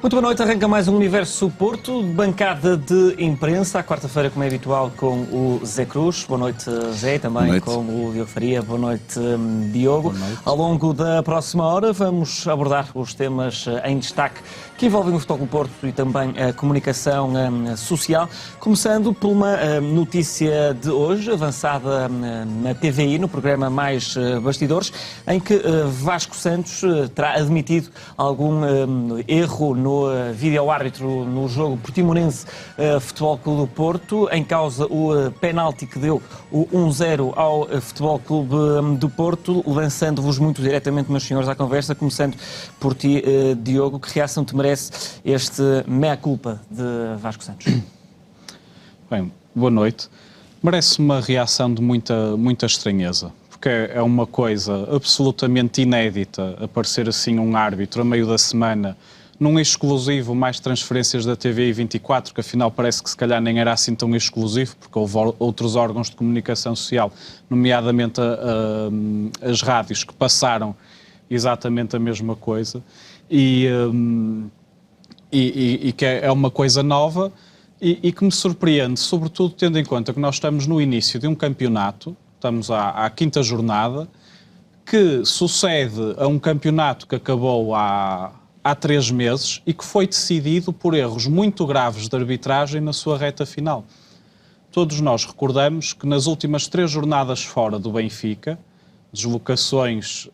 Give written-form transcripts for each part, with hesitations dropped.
Muito boa noite, arranca mais um Universo Porto, bancada de imprensa, à quarta-feira, como é habitual, com o Zé Cruz. Boa noite, Zé, também com o Diogo Faria. Boa noite, Diogo. Boa noite. Ao longo da próxima hora vamos abordar os temas em destaque que envolvem o Futebol Clube Porto e também a comunicação social, começando por uma notícia de hoje, avançada na TVI, no programa Mais Bastidores, em que Vasco Santos terá admitido algum erro no vídeo-árbitro no jogo Portimonense Futebol Clube do Porto, em causa o penalti que deu o 1-0 ao Futebol Clube do Porto, lançando-vos muito diretamente, meus senhores, à conversa, começando por ti, Diogo. Que reação te merece este mea-culpa de Vasco Santos? Bem, boa noite. Merece uma reação de muita estranheza, porque é uma coisa absolutamente inédita aparecer assim um árbitro a meio da semana, num exclusivo mais transferências da TVI 24, que afinal parece que se calhar nem era assim tão exclusivo, porque houve outros órgãos de comunicação social, nomeadamente as rádios, que passaram exatamente a mesma coisa, e que é uma coisa nova e que me surpreende, sobretudo tendo em conta que nós estamos no início de um campeonato, estamos à quinta jornada, que sucede a um campeonato que acabou há 3 meses e que foi decidido por erros muito graves de arbitragem na sua reta final. Todos nós recordamos que nas últimas 3 jornadas fora do Benfica, deslocações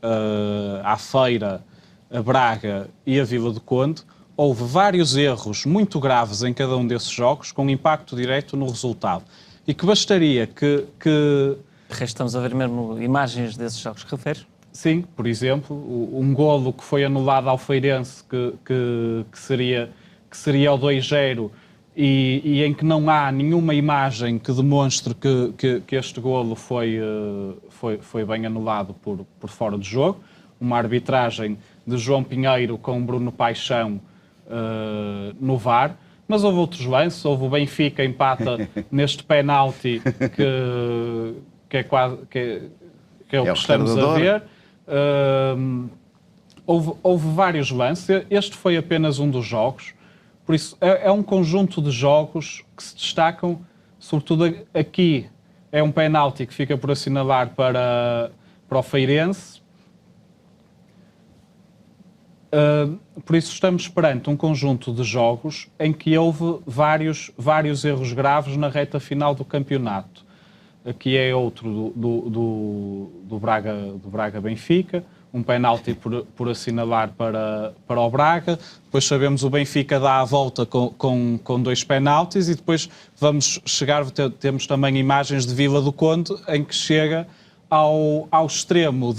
à Feira, a Braga e a Vila do Conde, houve vários erros muito graves em cada um desses jogos, com impacto direto no resultado. E que bastaria que... De resto, estamos a ver mesmo imagens desses jogos que referes? Sim, por exemplo, um golo que foi anulado ao Feirense, que seria o 2-0, e em que não há nenhuma imagem que demonstre que este golo foi bem anulado por fora de jogo. Uma arbitragem de João Pinheiro com Bruno Paixão no VAR. Mas houve outros lances, houve o Benfica empata neste penalti que é quase... que é o que estamos a ver. Houve vários lances, este foi apenas um dos jogos, por isso é um conjunto de jogos que se destacam, sobretudo aqui é um penalti que fica por assinalar para o Feirense, por isso estamos perante um conjunto de jogos em que houve vários erros graves na reta final do campeonato. Aqui é outro do Braga Benfica, um penalti por assinalar para o Braga. Depois sabemos o Benfica dá a volta com 2 penaltis e depois temos também imagens de Vila do Conde em que chega ao extremo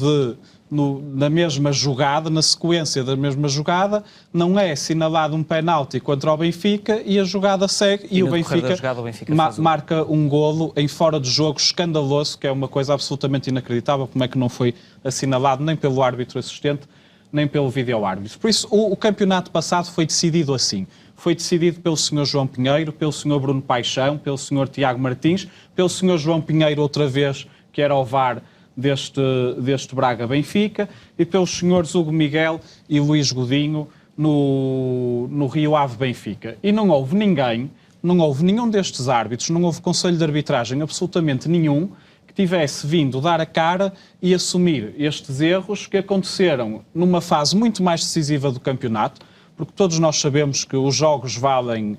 na mesma jogada, na sequência da mesma jogada, não é assinalado um penalti contra o Benfica e a jogada segue e o Benfica marca um golo em fora de jogo escandaloso, que é uma coisa absolutamente inacreditável, como é que não foi assinalado nem pelo árbitro assistente, nem pelo vídeo-árbitro. Por isso, o campeonato passado foi decidido assim. Foi decidido pelo Sr. João Pinheiro, pelo Sr. Bruno Paixão, pelo Sr. Tiago Martins, pelo Sr. João Pinheiro outra vez, que era o VAR deste Braga Benfica, e pelos senhores Hugo Miguel e Luís Godinho no Rio Ave Benfica. E não houve nenhum destes árbitros, não houve conselho de arbitragem absolutamente nenhum que tivesse vindo dar a cara e assumir estes erros que aconteceram numa fase muito mais decisiva do campeonato, porque todos nós sabemos que os jogos valem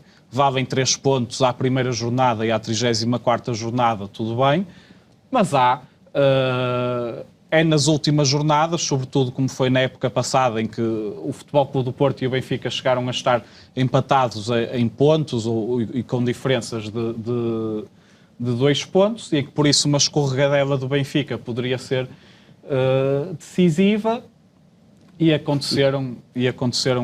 3 pontos à primeira jornada e à 34ª jornada, tudo bem, mas é nas últimas jornadas, sobretudo como foi na época passada, em que o Futebol Clube do Porto e o Benfica chegaram a estar empatados em pontos e com diferenças de 2 pontos, e que por isso uma escorregadela do Benfica poderia ser decisiva, e aconteceram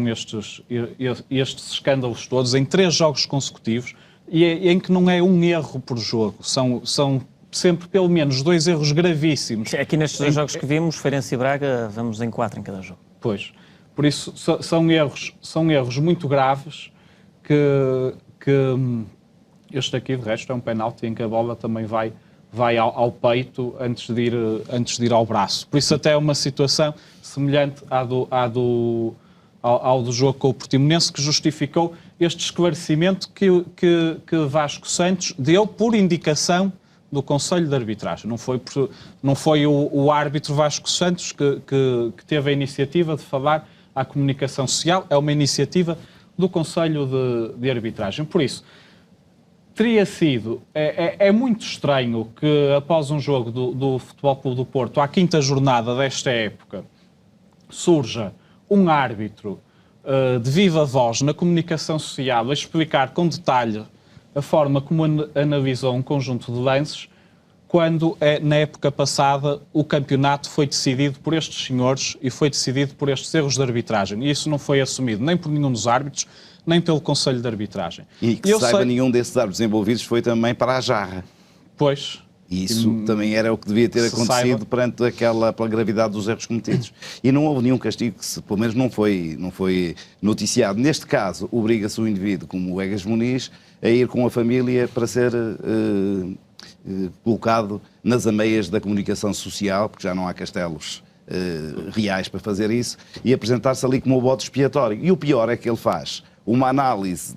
estes escândalos todos em 3 jogos consecutivos, e em que não é um erro por jogo, são sempre pelo menos 2 erros gravíssimos. Aqui nestes 2 jogos que vimos, Feirense e Braga, vamos em 4 em cada jogo. Pois. Por isso, são erros muito graves que este aqui, de resto, é um penalti em que a bola também vai ao peito antes de ir ao braço. Por isso até é uma situação semelhante à do ao do jogo com o Portimonense, que justificou este esclarecimento que Vasco Santos deu por indicação do Conselho de Arbitragem. Não foi o árbitro Vasco Santos que teve a iniciativa de falar à comunicação social, é uma iniciativa do Conselho de Arbitragem. Por isso, teria sido... É muito estranho que após um jogo do Futebol Clube do Porto, à quinta jornada desta época, surja um árbitro de viva voz na comunicação social a explicar com detalhe a forma como analisou um conjunto de lances, quando, na época passada, o campeonato foi decidido por estes senhores e foi decidido por estes erros de arbitragem. E isso não foi assumido nem por nenhum dos árbitros, nem pelo Conselho de Arbitragem. E que saiba, nenhum desses árbitros envolvidos foi também para a jarra. Pois... E isso também era o que devia ter acontecido perante pela gravidade dos erros cometidos. E não houve nenhum castigo que, pelo menos, não foi noticiado. Neste caso, obriga-se o indivíduo, como o Egas Muniz, a ir com a família para ser colocado nas ameias da comunicação social, porque já não há castelos reais para fazer isso, e apresentar-se ali como o bode expiatório. E o pior é que ele faz uma análise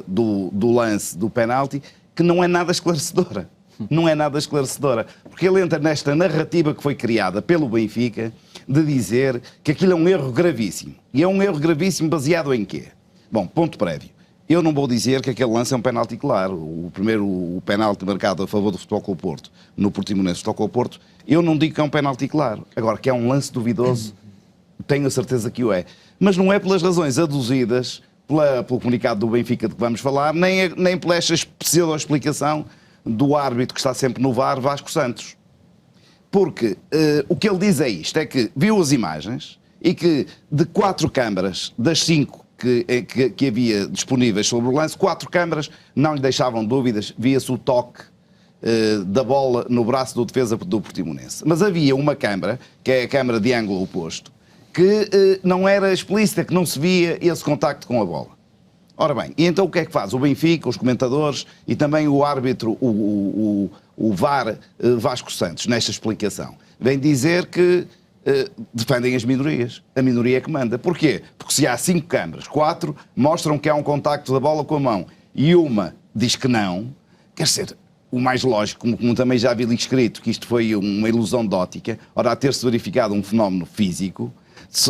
do lance do penalti que não é nada esclarecedora. Não é nada esclarecedora, porque ele entra nesta narrativa que foi criada pelo Benfica de dizer que aquilo é um erro gravíssimo. E é um erro gravíssimo baseado em quê? Bom, ponto prévio. Eu não vou dizer que aquele lance é um penalti claro. O penalti marcado a favor do Futebol Clube Porto, no Portimonense Futebol Clube Porto, eu não digo que é um penalti claro. Agora, que é um lance duvidoso, tenho a certeza que o é. Mas não é pelas razões aduzidas pelo comunicado do Benfica de que vamos falar, nem pela esta pseudo-explicação do árbitro que está sempre no VAR, Vasco Santos. Porque o que ele diz é isto, é que viu as imagens e que de 4 câmaras, das 5 que havia disponíveis sobre o lance, 4 câmaras não lhe deixavam dúvidas, via-se o toque da bola no braço do defesa do Portimonense. Mas havia uma câmara, que é a câmara de ângulo oposto, que não era explícita, que não se via esse contacto com a bola. Ora bem, e então o que é que faz? O Benfica, os comentadores e também o árbitro, o VAR Vasco Santos, nesta explicação, vem dizer que defendem as minorias. A minoria é que manda. Porquê? Porque se há 5 câmaras, 4 mostram que há um contacto da bola com a mão e uma diz que não, quer dizer, o mais lógico, como também já vi escrito, que isto foi uma ilusão de ótica, ora, a ter-se verificado um fenómeno físico,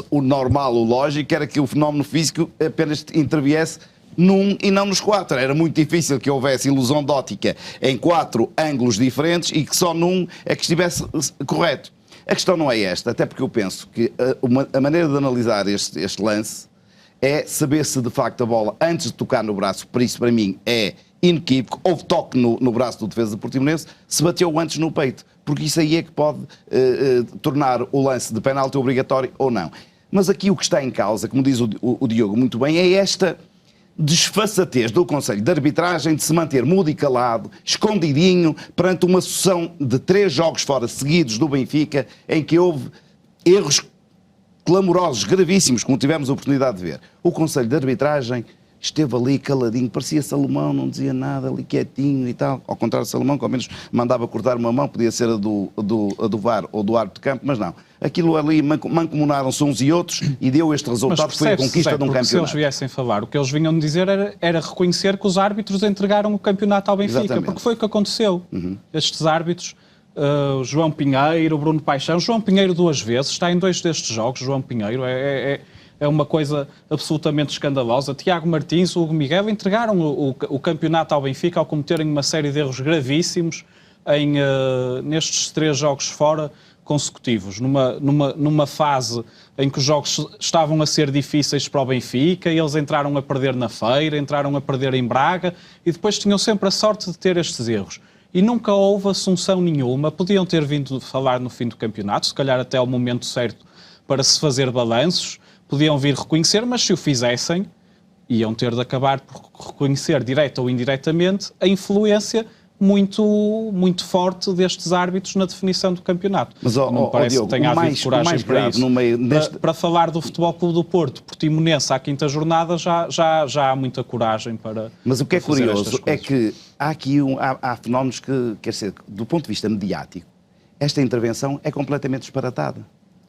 o normal, o lógico, era que o fenómeno físico apenas interviesse num e não nos 4. Era muito difícil que houvesse ilusão de ótica em 4 ângulos diferentes e que só num é que estivesse correto. A questão não é esta, até porque eu penso que a maneira de analisar este lance é saber se de facto a bola, antes de tocar no braço, por isso para mim é inequívoco, houve toque no braço do defesa do Portimonense, se bateu antes no peito, porque isso aí é que pode tornar o lance de penalti obrigatório ou não. Mas aqui o que está em causa, como diz o Diogo muito bem, é esta desfaçatez do Conselho de Arbitragem de se manter mudo e calado, escondidinho, perante uma sucessão de 3 jogos fora seguidos do Benfica, em que houve erros clamorosos, gravíssimos, como tivemos a oportunidade de ver. O Conselho de Arbitragem esteve ali caladinho, parecia Salomão, não dizia nada, ali quietinho e tal. Ao contrário de Salomão, que ao menos mandava cortar uma mão, podia ser a do VAR ou do árbitro de campo, mas não. Aquilo ali mancomunaram-se uns e outros e deu este resultado, que foi a conquista de um campeonato. Se eles viessem falar, o que eles vinham dizer era reconhecer que os árbitros entregaram o campeonato ao Benfica. Exatamente. Porque foi o que aconteceu. Estes árbitros, o João Pinheiro, o Bruno Paixão, João Pinheiro 2 vezes, está em 2 destes jogos, João Pinheiro, é uma coisa absolutamente escandalosa. Tiago Martins, o Hugo Miguel entregaram o campeonato ao Benfica ao cometerem uma série de erros gravíssimos nestes 3 jogos fora consecutivos, numa fase em que os jogos estavam a ser difíceis para o Benfica e eles entraram a perder na Feira, entraram a perder em Braga e depois tinham sempre a sorte de ter estes erros. E nunca houve assunção nenhuma. Podiam ter vindo falar no fim do campeonato, se calhar até ao momento certo para se fazer balanços, podiam vir reconhecer, mas se o fizessem, iam ter de acabar por reconhecer, direta ou indiretamente, a influência muito forte destes árbitros na definição do campeonato. Mas, não parece Diogo, que tenha havido coragem para isso. Para falar do Futebol Clube do Porto, Portimonense, à quinta jornada, já há muita coragem para. Mas o que é curioso é que há aqui há fenómenos que, quer dizer, do ponto de vista mediático, esta intervenção é completamente disparatada.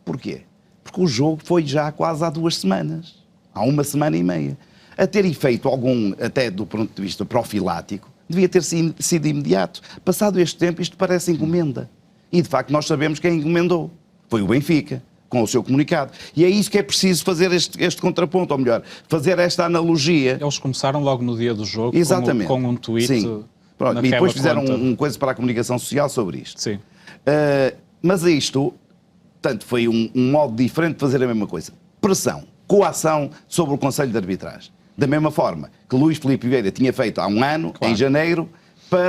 Porquê? Porque o jogo foi já quase há 2 semanas. há uma semana e meia. A ter efeito algum, até do ponto de vista profilático, devia ter sido imediato. Passado este tempo, isto parece encomenda. E, de facto, nós sabemos quem encomendou. Foi o Benfica, com o seu comunicado. E é isso que é preciso fazer este contraponto, ou melhor, fazer esta analogia. Eles começaram logo no dia do jogo. Exatamente. Com um tweet. Sim. Pronto, e depois fizeram um coisa para a comunicação social sobre isto. Sim. Mas isto, portanto, foi um modo diferente de fazer a mesma coisa. Pressão, coação sobre o Conselho de Arbitragem. Da mesma forma que Luís Filipe Vieira tinha feito há um ano, em janeiro,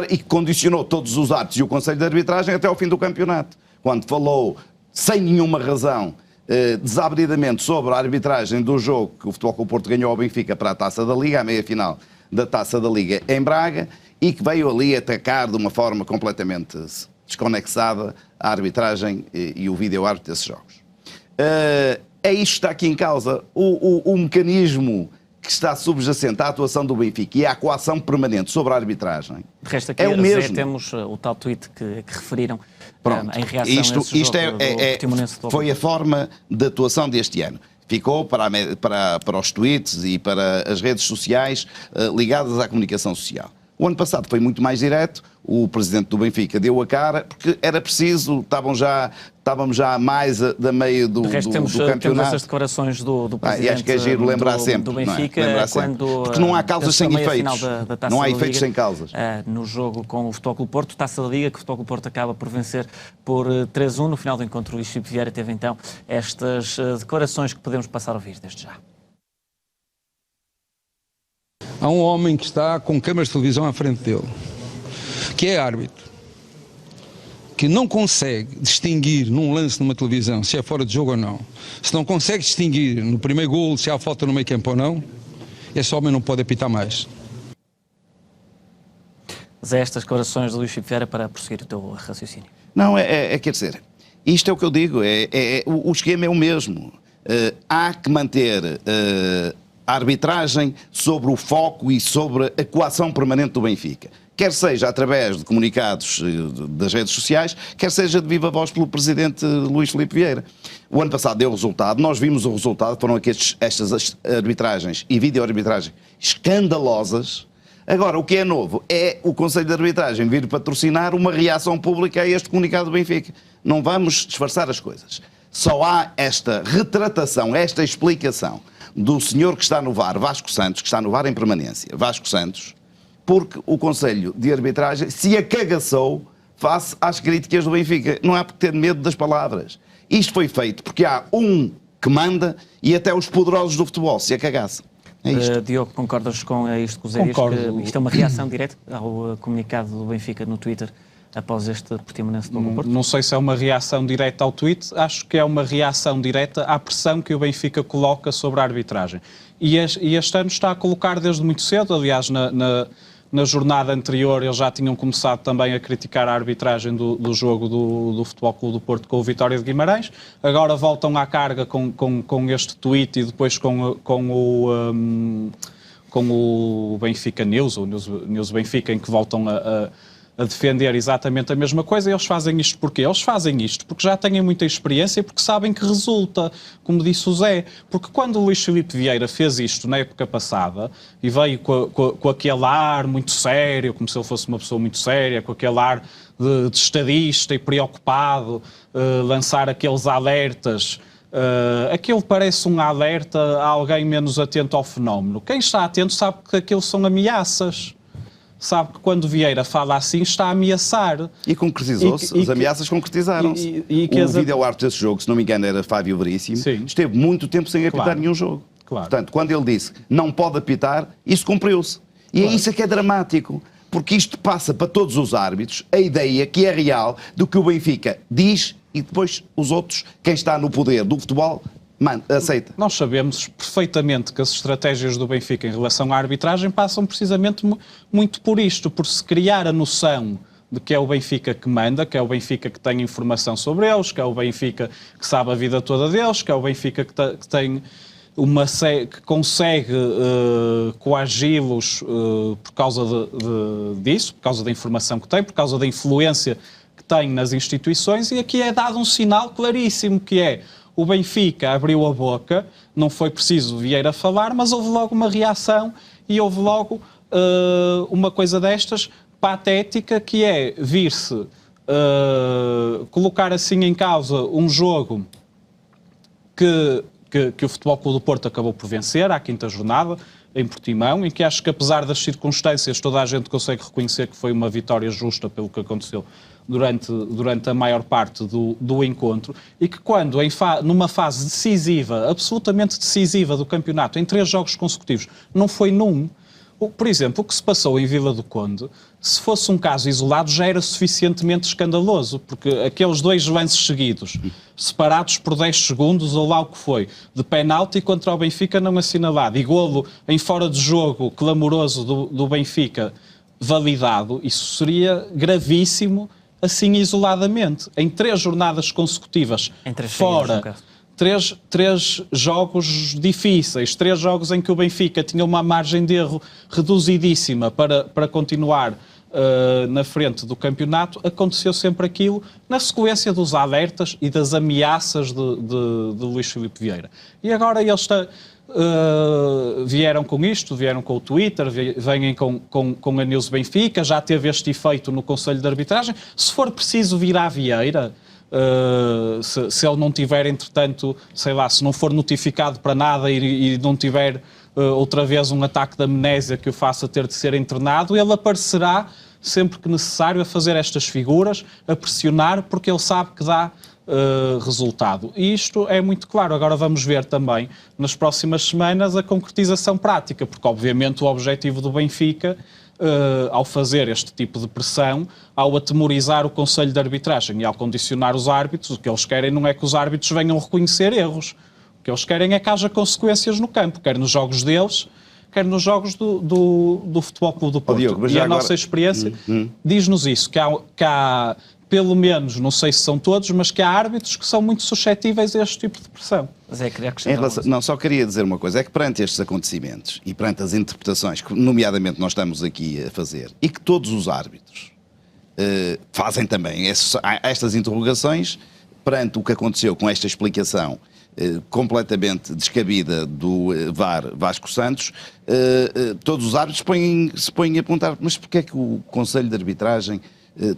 e que condicionou todos os atos e o Conselho de Arbitragem até ao fim do campeonato. Quando falou, sem nenhuma razão, desabridamente sobre a arbitragem do jogo que o Futebol Clube do Porto ganhou ao Benfica para a Taça da Liga, a meia-final da Taça da Liga em Braga, e que veio ali atacar de uma forma completamente desconexada a arbitragem e o vídeo-árbitro desses jogos. É isto que está aqui em causa. O mecanismo que está subjacente à atuação do Benfica e à coação permanente sobre a arbitragem. De resto, aqui é o mesmo. Temos o tal tweet que referiram. Pronto, em reação a esse isto jogo do Portimonense de foi a forma de atuação deste ano. Ficou para os tweets e para as redes sociais ligadas à comunicação social. O ano passado foi muito mais direto, o presidente do Benfica deu a cara, porque era preciso, estávamos já mais da meio do campeonato. Temos essas declarações do presidente e acho que é giro lembrar sempre, do Benfica, lembrar sempre. Porque não há causas sem efeitos. Não há efeitos sem causas. No jogo com o Futebol Clube Porto, Taça da Liga, que o Futebol Clube Porto acaba por vencer por 3-1. No final do encontro, o Luís Filipe Vieira teve então estas declarações que podemos passar a ouvir desde já. Há um homem que está com câmaras de televisão à frente dele, que é árbitro, que não consegue distinguir num lance numa televisão se é fora de jogo ou não, se não consegue distinguir no primeiro golo se há falta no meio campo ou não, esse homem não pode apitar mais. Mas é estas declarações do Luís Filipe Vieira para prosseguir o teu raciocínio. Não, quer dizer, isto é o que eu digo, o esquema é o mesmo. Há que manter a arbitragem sobre o foco e sobre a coação permanente do Benfica. Quer seja através de comunicados das redes sociais, quer seja de viva voz pelo presidente Luís Filipe Vieira. O ano passado deu resultado, nós vimos o resultado, foram estas arbitragens e vídeo-arbitragens escandalosas. Agora, o que é novo é o Conselho de Arbitragem vir patrocinar uma reação pública a este comunicado do Benfica. Não vamos disfarçar as coisas. Só há esta retratação, esta explicação do senhor que está no VAR, Vasco Santos, que está no VAR em permanência, Vasco Santos, porque o Conselho de Arbitragem se acagaçou face às críticas do Benfica. Não há por ter medo das palavras. Isto foi feito porque há um que manda e até os poderosos do futebol se acagassem. É isto. Diogo, concordas com isto que o Zé diz? Que isto é uma reação direta ao comunicado do Benfica no Twitter após este Portimonense do Porto? Não sei se é uma reação direta ao tweet, acho que é uma reação direta à pressão que o Benfica coloca sobre a arbitragem. E este ano está a colocar desde muito cedo, aliás, na jornada anterior eles já tinham começado também a criticar a arbitragem do jogo do Futebol Clube do Porto com o Vitória de Guimarães, agora voltam à carga com este tweet e depois com o Benfica News, o News Benfica, em que voltam a defender exatamente a mesma coisa. E eles fazem isto porquê? Eles fazem isto porque já têm muita experiência e porque sabem que resulta, como disse o Zé. Porque quando o Luís Filipe Vieira fez isto na época passada e veio com aquele ar muito sério, como se ele fosse uma pessoa muito séria, com aquele ar de estadista e preocupado, lançar aqueles alertas, aquilo parece um alerta a alguém menos atento ao fenómeno. Quem está atento sabe que aquilo são ameaças. Sabe que quando Vieira fala assim está a ameaçar. E concretizou-se, as ameaças concretizaram-se. O vídeo-árbitro desse jogo, se não me engano era Fábio Veríssimo, esteve muito tempo sem apitar nenhum jogo. Claro. Portanto, quando ele disse não pode apitar, isso cumpriu-se. E é isso que é dramático, porque isto passa para todos os árbitros a ideia que é real do que o Benfica diz e depois os outros, quem está no poder do futebol, aceita. Nós sabemos perfeitamente que as estratégias do Benfica em relação à arbitragem passam precisamente muito por isto, por se criar a noção de que é o Benfica que manda, que é o Benfica que tem informação sobre eles, que é o Benfica que sabe a vida toda deles, que é o Benfica que tem que consegue coagi-los por causa disso, por causa da informação que tem, por causa da influência que tem nas instituições, e aqui é dado um sinal claríssimo, que é O Benfica abriu a boca, não foi preciso Vieira falar, mas houve logo uma reação e houve logo uma coisa destas patética, que é vir-se colocar assim em causa um jogo que o Futebol Clube do Porto acabou por vencer à quinta jornada, em Portimão, em que acho que, apesar das circunstâncias, toda a gente consegue reconhecer que foi uma vitória justa pelo que aconteceu durante a maior parte do encontro, e que quando, numa fase decisiva, absolutamente decisiva do campeonato, em 3 jogos consecutivos, não foi num. Por exemplo, o que se passou em Vila do Conde, se fosse um caso isolado, já era suficientemente escandaloso, porque aqueles 2 lances seguidos, separados por 10 segundos, ou lá o que foi, de penalti contra o Benfica não assinalado, e golo em fora de jogo clamoroso do Benfica validado, isso seria gravíssimo, assim isoladamente. Em 3 jornadas consecutivas, fora... 3 jogos difíceis, 3 jogos em que o Benfica tinha uma margem de erro reduzidíssima para continuar na frente do campeonato, aconteceu sempre aquilo na sequência dos alertas e das ameaças de Luís Filipe Vieira. E agora eles vieram com isto, vieram com o Twitter, vêm com a News Benfica, já teve este efeito no Conselho de Arbitragem. Se for preciso vir à Vieira... se ele não tiver, entretanto, sei lá, se não for notificado para nada e não tiver outra vez um ataque de amnésia que o faça ter de ser internado, ele aparecerá sempre que necessário a fazer estas figuras, a pressionar, porque ele sabe que dá resultado. E isto é muito claro. Agora vamos ver também, nas próximas semanas, a concretização prática, porque obviamente o objetivo do Benfica, ao fazer este tipo de pressão, ao atemorizar o Conselho de Arbitragem e ao condicionar os árbitros, o que eles querem não é que os árbitros venham reconhecer erros. O que eles querem é que haja consequências no campo, quer nos jogos deles, quer nos jogos do Futebol Clube do Porto. Diogo, e a nossa experiência diz-nos isso, que há, pelo menos, não sei se são todos, mas que há árbitros que são muito suscetíveis a este tipo de pressão. Mas queria acrescentar não, só queria dizer uma coisa, é que perante estes acontecimentos e perante as interpretações que, nomeadamente, nós estamos aqui a fazer, e que todos os árbitros fazem também estas interrogações, perante o que aconteceu com esta explicação completamente descabida do VAR Vasco Santos, todos os árbitros se põem a perguntar, mas porquê é que o Conselho de Arbitragem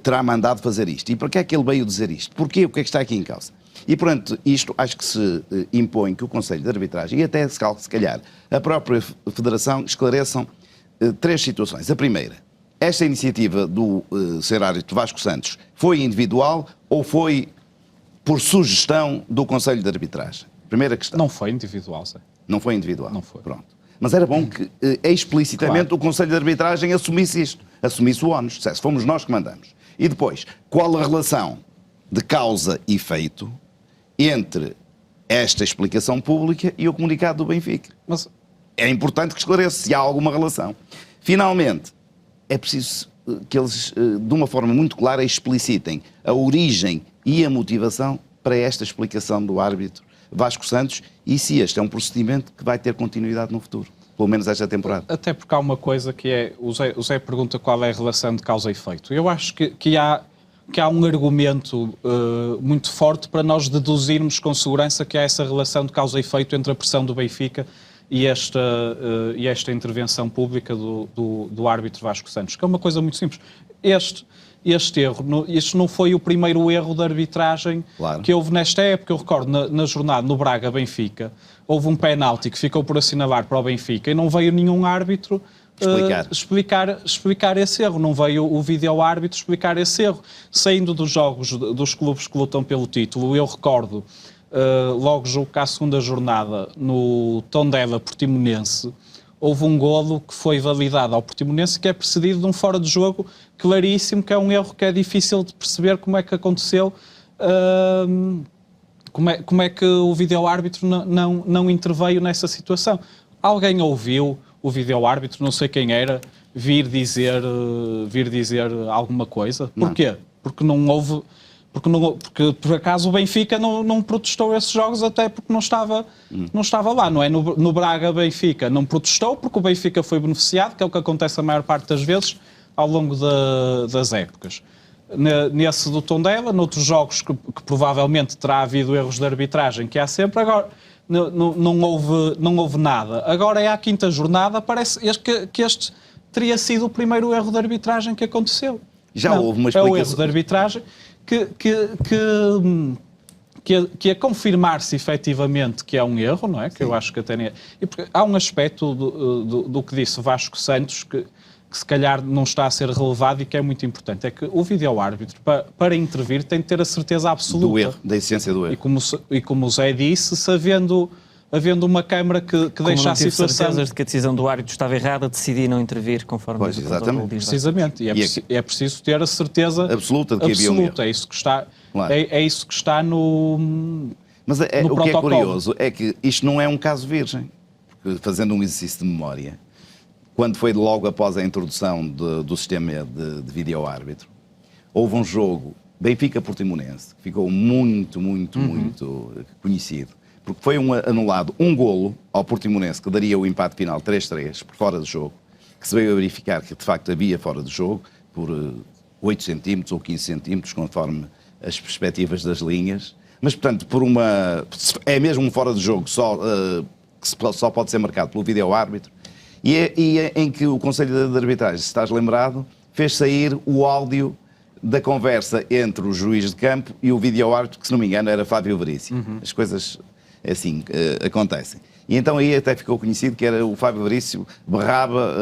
terá mandado fazer isto? E porquê é que ele veio dizer isto? Porquê? O que é que está aqui em causa? E, portanto, isto acho que se impõe que o Conselho de Arbitragem e até, se calhar, a própria Federação esclareçam 3 situações. A primeira, esta iniciativa do Sr. Árbitro Vasco Santos foi individual ou foi por sugestão do Conselho de Arbitragem? Primeira questão. Não foi individual, Zé. Não foi individual? Não foi. Pronto. Mas era bom que explicitamente claro, o Conselho de Arbitragem assumisse isto, assumisse o ónus, dissesse, fomos nós que mandamos. E depois, qual a relação de causa e efeito entre esta explicação pública e o comunicado do Benfica? Mas é importante que esclareça se há alguma relação. Finalmente, é preciso que eles, de uma forma muito clara, explicitem a origem e a motivação para esta explicação do árbitro Vasco Santos e se este é um procedimento que vai ter continuidade no futuro, pelo menos esta temporada. Até porque há uma coisa que é, o Zé pergunta qual é a relação de causa e efeito. Eu acho que há um argumento muito forte para nós deduzirmos com segurança que há essa relação de causa e efeito entre a pressão do Benfica e esta intervenção pública do árbitro Vasco Santos, que é uma coisa muito simples. Este erro, este não foi o primeiro erro de arbitragem que houve nesta época. Eu recordo, na jornada no Braga-Benfica, houve um penalti que ficou por assinalar para o Benfica e não veio nenhum árbitro explicar esse erro. Não veio o vídeo-árbitro explicar esse erro. Saindo dos jogos dos clubes que lutam pelo título, eu recordo, logo julgo que à segunda jornada, no Tondela Portimonense, houve um golo que foi validado ao Portimonense que é precedido de um fora de jogo claríssimo, que é um erro que é difícil de perceber como é que aconteceu, como é que o vídeo-árbitro não interveio nessa situação. Alguém ouviu o vídeo-árbitro, não sei quem era, vir dizer alguma coisa? Porquê? Porque não houve... Porque por acaso o Benfica não protestou esses jogos, até porque não estava lá, não é? No Braga-Benfica não protestou porque o Benfica foi beneficiado, que é o que acontece a maior parte das vezes ao longo das épocas. nesse do Tondela, noutros jogos que provavelmente terá havido erros de arbitragem, que há sempre. Agora não houve nada. Agora é à quinta jornada, parece que este teria sido o primeiro erro de arbitragem que aconteceu. Já houve uma explicação. É o erro de arbitragem que a confirmar-se efetivamente que é um erro, não é? Que eu acho que até nem é. E porque há um aspecto do que disse Vasco Santos que se calhar não está a ser relevado e que é muito importante. É que o vídeo-árbitro, para intervir, tem de ter a certeza absoluta. Do erro, da essência do erro. E como o Zé disse, havendo uma câmara que deixa a situação... certezas de que a decisão do árbitro estava errada, decidi não intervir conforme pois, diz o exatamente. diz. Precisamente. E é preciso ter a certeza absoluta de que havia um erro. É isso que está, claro. é isso que está no Mas no o que é protocolo. curioso é que isto não é um caso virgem. Porque, fazendo um exercício de memória, quando foi logo após a introdução do sistema de vídeo-árbitro, houve um jogo Benfica-Portimonense, que ficou muito conhecido, porque foi anulado um golo ao Portimonense, que daria o empate final 3-3, por fora do jogo, que se veio a verificar que de facto havia fora do jogo, por 8 centímetros ou 15 centímetros, conforme as perspectivas das linhas. Mas, portanto, é mesmo um fora do jogo que só pode ser marcado pelo vídeo-árbitro. E é em que o Conselho de Arbitragem, se estás lembrado, fez sair o áudio da conversa entre o juiz de campo e o vídeo-árbitro, que, se não me engano, era Flávio Veríssimo. As coisas assim acontecem. E então aí até ficou conhecido que era o Flávio Veríssimo berrava,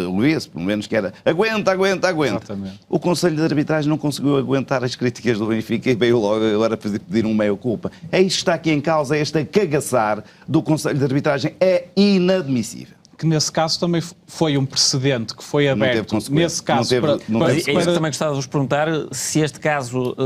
Luís, pelo menos, que era aguenta. Exatamente. O Conselho de Arbitragem não conseguiu aguentar as críticas do Benfica e veio logo agora pedir um meia-culpa. É isto que está aqui em causa, este cagaçar do Conselho de Arbitragem é inadmissível. Que nesse caso também foi um precedente que foi aberto. Nesse caso, É isso que também gostava de vos perguntar, se este caso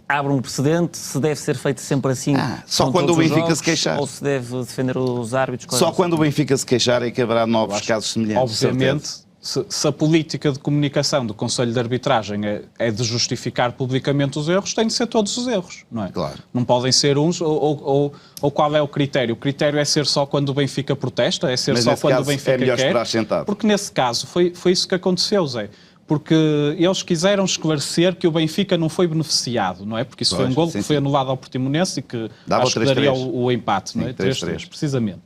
abre um precedente, se deve ser feito sempre assim. Só quando o Benfica se queixar. Ou se deve defender os árbitros. Só quando o Benfica se queixar é que haverá novos casos semelhantes. Obviamente, se a política de comunicação do Conselho de Arbitragem é de justificar publicamente os erros, tem de ser todos os erros, não é? Claro. Não podem ser uns, ou qual é o critério? O critério é ser só quando o Benfica protesta? É ser só quando o Benfica melhor quer? esperar sentado. Porque nesse caso foi isso que aconteceu, Zé. Porque eles quiseram esclarecer que o Benfica não foi beneficiado, não é? Porque isso foi um golo que foi anulado ao Portimonense e que acho que daria o empate, não é? 3-3, precisamente.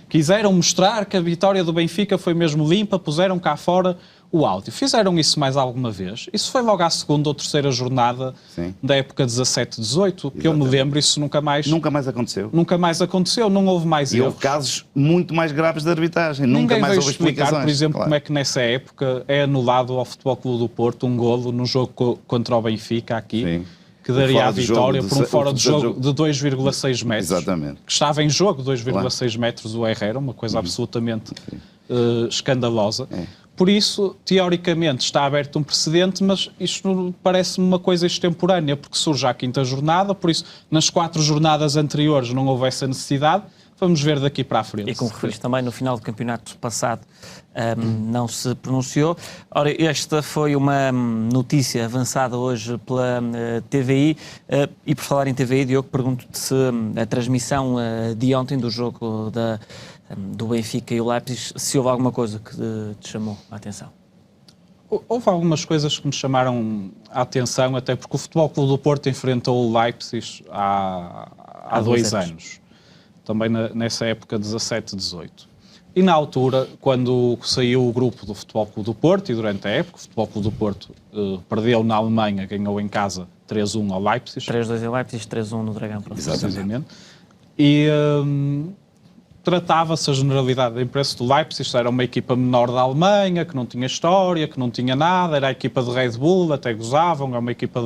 Quiseram mostrar que a vitória do Benfica foi mesmo limpa, puseram cá fora o áudio. Fizeram isso mais alguma vez? Isso foi logo à segunda ou terceira jornada da época 17-18, que eu me lembro, isso nunca mais aconteceu. Nunca mais aconteceu, não houve mais erros. E houve casos muito mais graves de arbitragem, nunca mais houve explicações. Por exemplo, como é que nessa época é anulado ao Futebol Clube do Porto um golo no jogo contra o Benfica aqui. Sim. Que daria a vitória por um fora de jogo de 2,6 metros. Exatamente. Que estava em jogo 2,6 metros o Herrera, uma coisa absolutamente escandalosa. Por isso, teoricamente, está aberto um precedente, mas isto parece-me uma coisa extemporânea, porque surge à quinta jornada, por isso, nas 4 jornadas anteriores não houve essa necessidade. Vamos ver daqui para a frente. E como referiste também, no final do campeonato passado não se pronunciou. Ora, esta foi uma notícia avançada hoje pela TVI. E por falar em TVI, Diogo, pergunto-te se a transmissão de ontem do jogo do Benfica e o Leipzig, se houve alguma coisa que te chamou a atenção. Houve algumas coisas que me chamaram a atenção, até porque o Futebol Clube do Porto enfrentou o Leipzig há 2 anos. Também nessa época 17-18. E na altura, quando saiu o grupo do Futebol Clube do Porto, e durante a época, o Futebol Clube do Porto perdeu na Alemanha, ganhou em casa 3-1 ao Leipzig. 3-2 em Leipzig, 3-1 no Dragão. Exatamente. E tratava-se a generalidade da imprensa do Leipzig, era uma equipa menor da Alemanha, que não tinha história, que não tinha nada, era a equipa de Red Bull, até gozavam, era uma equipa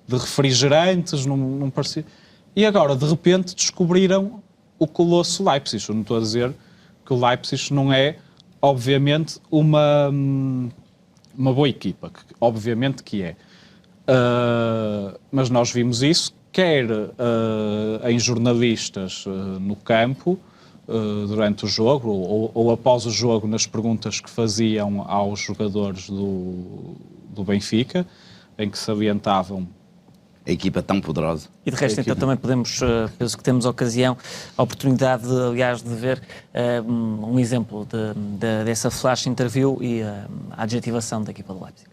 de refrigerantes, não parecia... E agora, de repente, descobriram o colosso Leipzig. Eu não estou a dizer que o Leipzig não é, obviamente, uma boa equipa. Obviamente que é. Mas nós vimos isso, quer em jornalistas no campo, durante o jogo, ou após o jogo, nas perguntas que faziam aos jogadores do Benfica, em que salientavam a equipa tão poderosa. E de resto, então, também podemos, penso que temos a oportunidade, aliás, de ver um exemplo dessa flash interview e a adjetivação da equipa do Leipzig.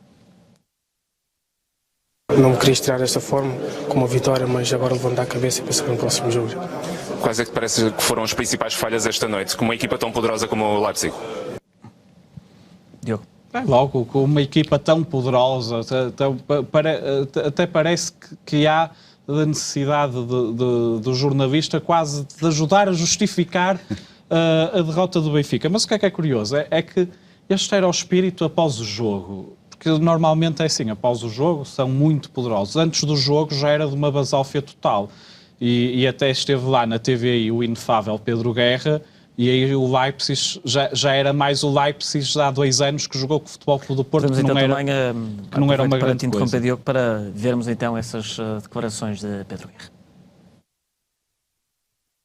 Não me queria estirar desta forma, com uma vitória, mas agora levantar a cabeça e pensar no próximo jogo. Quais é que parece que foram as principais falhas esta noite, com uma equipa tão poderosa como o Leipzig? Diogo. Logo, com uma equipa tão poderosa, até parece que há a necessidade do jornalista quase de ajudar a justificar a derrota do Benfica. Mas o que é curioso é que este era o espírito após o jogo. Porque normalmente é assim, após o jogo são muito poderosos. Antes do jogo já era de uma basófia total. E até esteve lá na TVI o inefável Pedro Guerra, e aí o Leipzig já era mais o Leipzig já há 2 anos que jogou com o Futebol Clube do Porto, Podemos que não então era, também, que não era uma grande coisa. Diogo, para vermos então essas declarações de Pedro Guerra.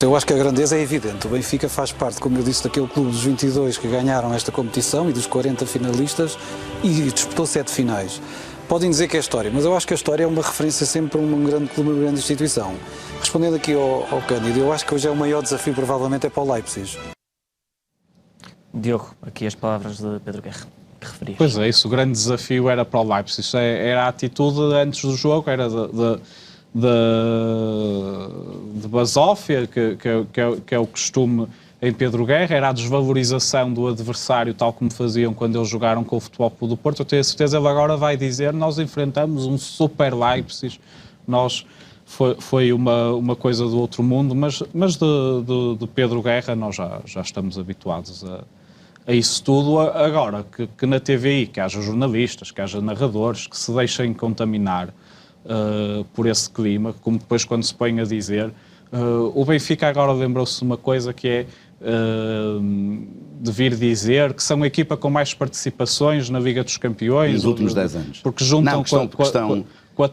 Eu acho que a grandeza é evidente. O Benfica faz parte, como eu disse, daquele clube dos 22 que ganharam esta competição e dos 40 finalistas e disputou 7 finais. Podem dizer que é história, mas eu acho que a história é uma referência sempre a um grande clube, uma grande instituição. Respondendo aqui ao Cândido, eu acho que hoje é o maior desafio, provavelmente, é para o Leipzig. Diogo, aqui as palavras de Pedro Guerra, que referias. Pois é, isso, o grande desafio era para o Leipzig. Era a atitude antes do jogo, era de basófia, que é o costume em Pedro Guerra, era a desvalorização do adversário, tal como faziam quando eles jogaram com o Futebol Clube do Porto. Eu tenho a certeza, ele agora vai dizer, nós enfrentamos um super Leipzig, foi uma coisa do outro mundo, mas de Pedro Guerra nós já estamos habituados a isso tudo. Agora, que na TVI, que haja jornalistas, que haja narradores, que se deixem contaminar por esse clima, como depois quando se põe a dizer, o Benfica agora lembrou-se de uma coisa que é de vir dizer que são a equipa com mais participações na Liga dos Campeões. Nos últimos 10 anos. Porque juntam com a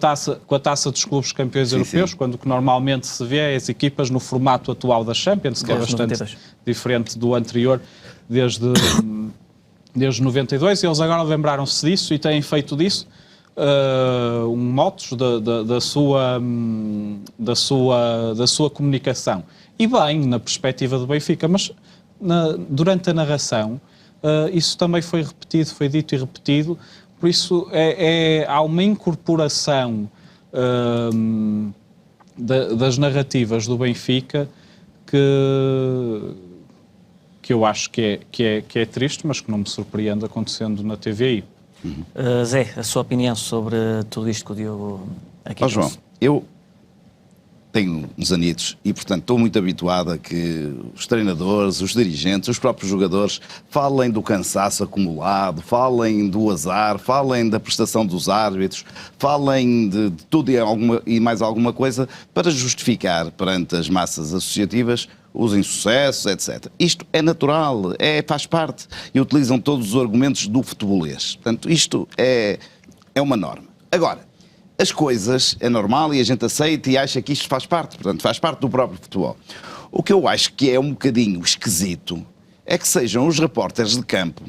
taça dos clubes campeões europeus, sim. Quando que normalmente se vê as equipas no formato atual da Champions, que é bastante diferente do anterior, desde 92, e eles agora lembraram-se disso e têm feito disso um motus da sua comunicação. E bem, na perspectiva do Benfica, mas durante a narração isso também foi repetido, foi dito e repetido, por isso há uma incorporação das narrativas do Benfica que eu acho que é triste, mas que não me surpreende acontecendo na TVI. Zé, a sua opinião sobre tudo isto que o Diogo aqui João, eu tenho uns anitos e, portanto, estou muito habituado a que os treinadores, os dirigentes, os próprios jogadores falem do cansaço acumulado, falem do azar, falem da prestação dos árbitros, falem de tudo e mais alguma coisa para justificar perante as massas associativas os insucessos, etc. Isto é natural, faz parte e utilizam todos os argumentos do futebolês. Portanto, isto é uma norma. Agora, as coisas é normal e a gente aceita e acha que isto faz parte, portanto, faz parte do próprio futebol. O que eu acho que é um bocadinho esquisito é que sejam os repórteres de campo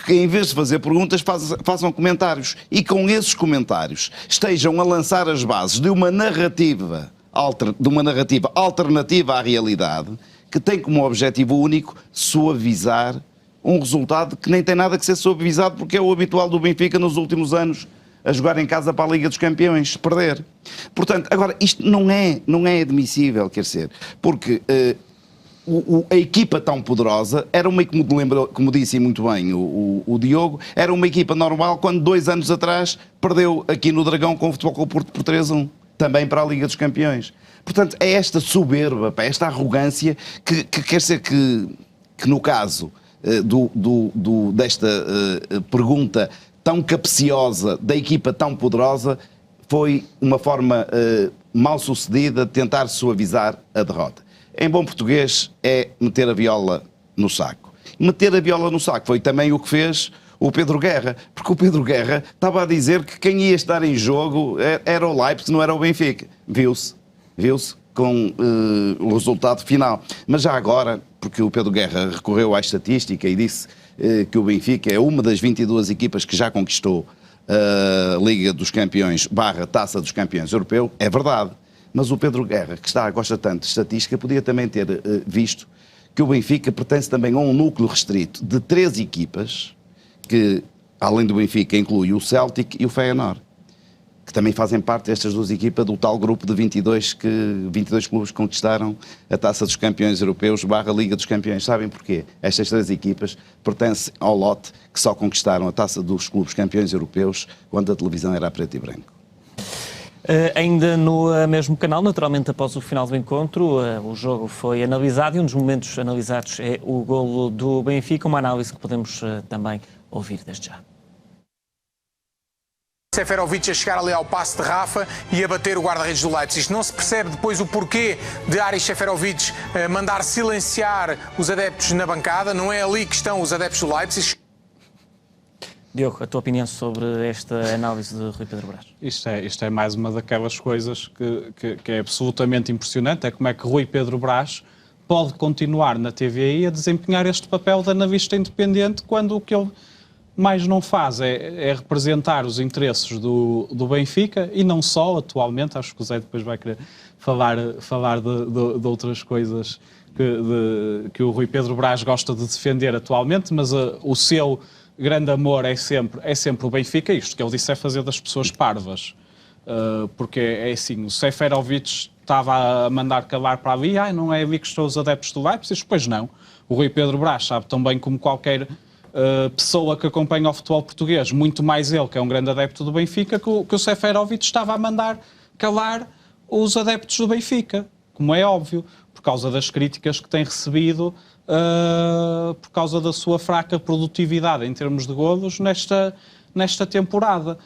que, em vez de fazer perguntas, façam comentários e com esses comentários estejam a lançar as bases de uma narrativa alternativa à realidade, que tem como objetivo único suavizar um resultado que nem tem nada que ser suavizado, porque é o habitual do Benfica nos últimos anos, a jogar em casa para a Liga dos Campeões, perder. Portanto, agora, isto não é admissível, quer dizer, porque a equipa tão poderosa era uma, como disse muito bem o Diogo, era uma equipa normal quando 2 anos atrás perdeu aqui no Dragão com o Futebol Clube do Porto por 3-1. Também para a Liga dos Campeões. Portanto, é esta soberba, esta arrogância que quer dizer que no caso desta pergunta tão capciosa da equipa tão poderosa foi uma forma mal sucedida de tentar suavizar a derrota. Em bom português é meter a viola no saco. Meter a viola no saco foi também o que fez o Pedro Guerra, porque o Pedro Guerra estava a dizer que quem ia estar em jogo era o Leipzig, não era o Benfica. Viu-se com o resultado final. Mas já agora, porque o Pedro Guerra recorreu à estatística e disse que o Benfica é uma das 22 equipas que já conquistou a Liga dos Campeões / Taça dos Campeões Europeu, é verdade. Mas o Pedro Guerra, que gosta tanto de estatística, podia também ter visto que o Benfica pertence também a um núcleo restrito de 3 equipas, que, além do Benfica, inclui o Celtic e o Feyenoord. que também fazem parte destas duas equipas do tal grupo de 22 clubes que conquistaram a Taça dos Campeões Europeus / Liga dos Campeões. Sabem porquê? Estas 3 equipas pertencem ao lote que só conquistaram a Taça dos Clubes Campeões Europeus quando a televisão era a preto e branco. Ainda no mesmo canal, naturalmente após o final do encontro, o jogo foi analisado e um dos momentos analisados é o golo do Benfica, uma análise que podemos também ouvir desde já. Seferovic a chegar ali ao passe de Rafa e a bater o guarda-redes do Leipzig. Não se percebe depois o porquê de Aris Seferovic mandar silenciar os adeptos na bancada. Não é ali que estão os adeptos do Leipzig. Diogo, a tua opinião sobre esta análise de Rui Pedro Brás? Isto é mais uma daquelas coisas que é absolutamente impressionante, é como é que Rui Pedro Brás pode continuar na TVI a desempenhar este papel de analista independente quando o que ele mais não faz é representar os interesses do Benfica e não só, atualmente, acho que o Zé depois vai querer falar de outras coisas que o Rui Pedro Brás gosta de defender atualmente, mas o seu grande amor é sempre o Benfica. Isto que ele disse é fazer das pessoas parvas, porque é assim, o Seferovic estava a mandar calar para ali, não é ali que estão os adeptos do Leipzig, pois não. O Rui Pedro Brás sabe tão bem como qualquer pessoa que acompanha o futebol português, muito mais ele, que é um grande adepto do Benfica, que o Seferovic estava a mandar calar os adeptos do Benfica, como é óbvio, por causa das críticas que tem recebido, por causa da sua fraca produtividade em termos de golos nesta temporada.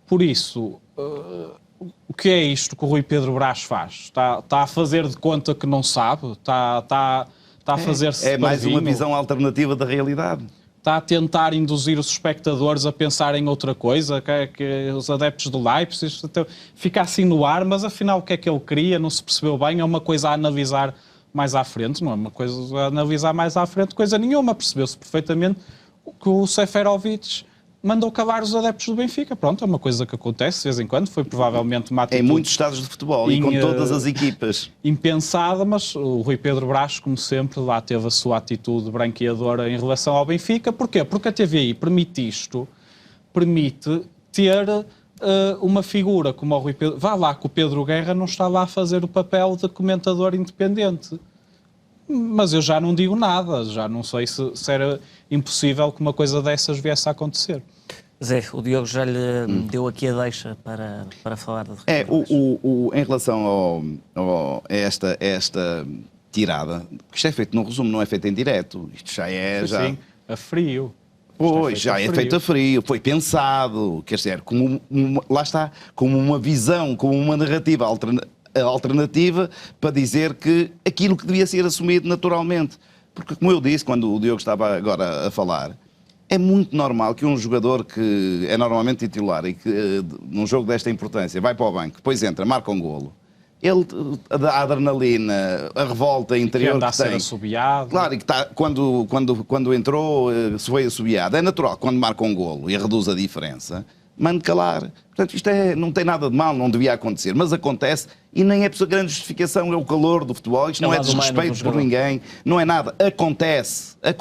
Por isso, o que é isto que o Rui Pedro Brás faz? Está a fazer de conta que não sabe? Está a fazer-se É mais parvinho? uma visão alternativa da realidade. Está a tentar induzir os espectadores a pensar em outra coisa, que os adeptos do Leipzig, fica assim no ar, mas afinal o que é que ele queria, não se percebeu bem, é uma coisa a analisar mais à frente, não é uma coisa a analisar mais à frente, coisa nenhuma, percebeu-se perfeitamente que o Seferovic mandou calar os adeptos do Benfica. Pronto, é uma coisa que acontece de vez em quando, foi provavelmente uma atitude... Em muitos estados de futebol e com todas as equipas. Impensada, mas o Rui Pedro Brás, como sempre, lá teve a sua atitude branqueadora em relação ao Benfica. Porquê? Porque a TVI permite ter uma figura como o Rui Pedro... Vá lá que o Pedro Guerra não está lá a fazer o papel de comentador independente. Mas eu já não digo nada, já não sei se era impossível que uma coisa dessas viesse a acontecer. Zé, o Diogo já lhe deu aqui a deixa para falar de... Em relação a esta tirada, que isto é feito no resumo, não é feito em direto, isto já é... Sim, a frio. Pois, já é feito a frio, foi pensado, quer dizer, lá está, como uma visão, como uma narrativa alternativa para dizer que aquilo que devia ser assumido naturalmente. Porque, como eu disse, quando o Diogo estava agora a falar, é muito normal que um jogador que é normalmente titular e que num jogo desta importância vai para o banco, depois entra, marca um golo, ele, a adrenalina, a revolta interior que tem... assobiado. Claro, e que está, quando entrou, se foi assobiado. É natural, quando marca um golo e reduz a diferença, mande calar. Portanto, isto não tem nada de mal, não devia acontecer, mas acontece e nem é por grande justificação, é o calor do futebol, isto não é desrespeito por ninguém, não é nada, acontece. É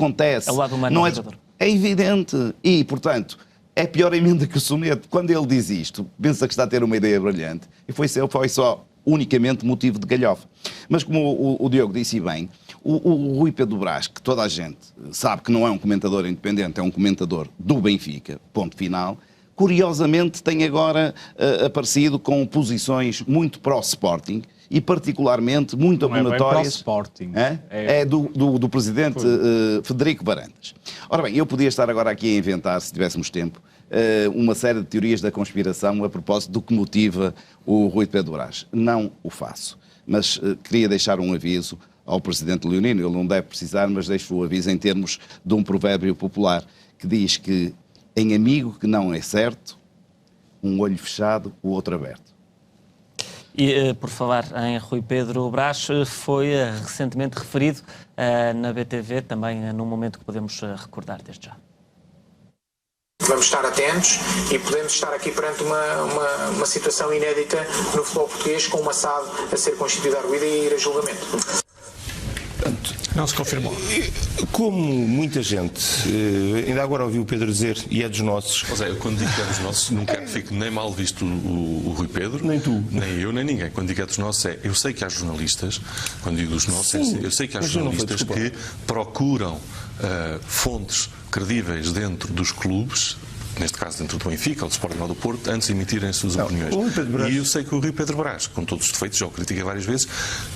o lado humano do jogador. É evidente e, portanto, é pior emenda que o soneto. Quando ele diz isto, pensa que está a ter uma ideia brilhante e foi só unicamente motivo de galhofa. Mas como o Diogo disse bem, o Rui Pedro Brás, que toda a gente sabe que não é um comentador independente, é um comentador do Benfica, ponto final, curiosamente tem agora aparecido com posições muito pró-Sporting e particularmente muito abonatórias. Sporting. É do presidente Frederico Varandas. Ora bem, eu podia estar agora aqui a inventar, se tivéssemos tempo, uma série de teorias da conspiração a propósito do que motiva o Rui Pedro Brás. Não o faço, mas queria deixar um aviso ao presidente Leonino, ele não deve precisar, mas deixo o aviso em termos de um provérbio popular que diz que em amigo que não é certo, um olho fechado, o outro aberto. E por falar em Rui Pedro Brás, foi recentemente referido na BTV, também num momento que podemos recordar desde já. Vamos estar atentos e podemos estar aqui perante uma situação inédita no futebol português, com uma SAD a ser constituída arguida e ir a julgamento. Portanto, Não se confirmou. Como muita gente, ainda agora ouvi o Pedro dizer, e é dos nossos. José, eu quando digo que é dos nossos, não quero que fique nem mal visto o Rui Pedro, nem tu, nem eu, nem ninguém. Quando digo que é dos nossos, eu sei que há jornalistas, quando digo dos nossos, eu sei que há jornalistas que procuram fontes credíveis dentro dos clubes, neste caso dentro do Benfica ou do Sporting ou do Porto, antes de emitirem as suas opiniões. E eu sei que o Rui Pedro Brás, com todos os defeitos, já o critiquei várias vezes,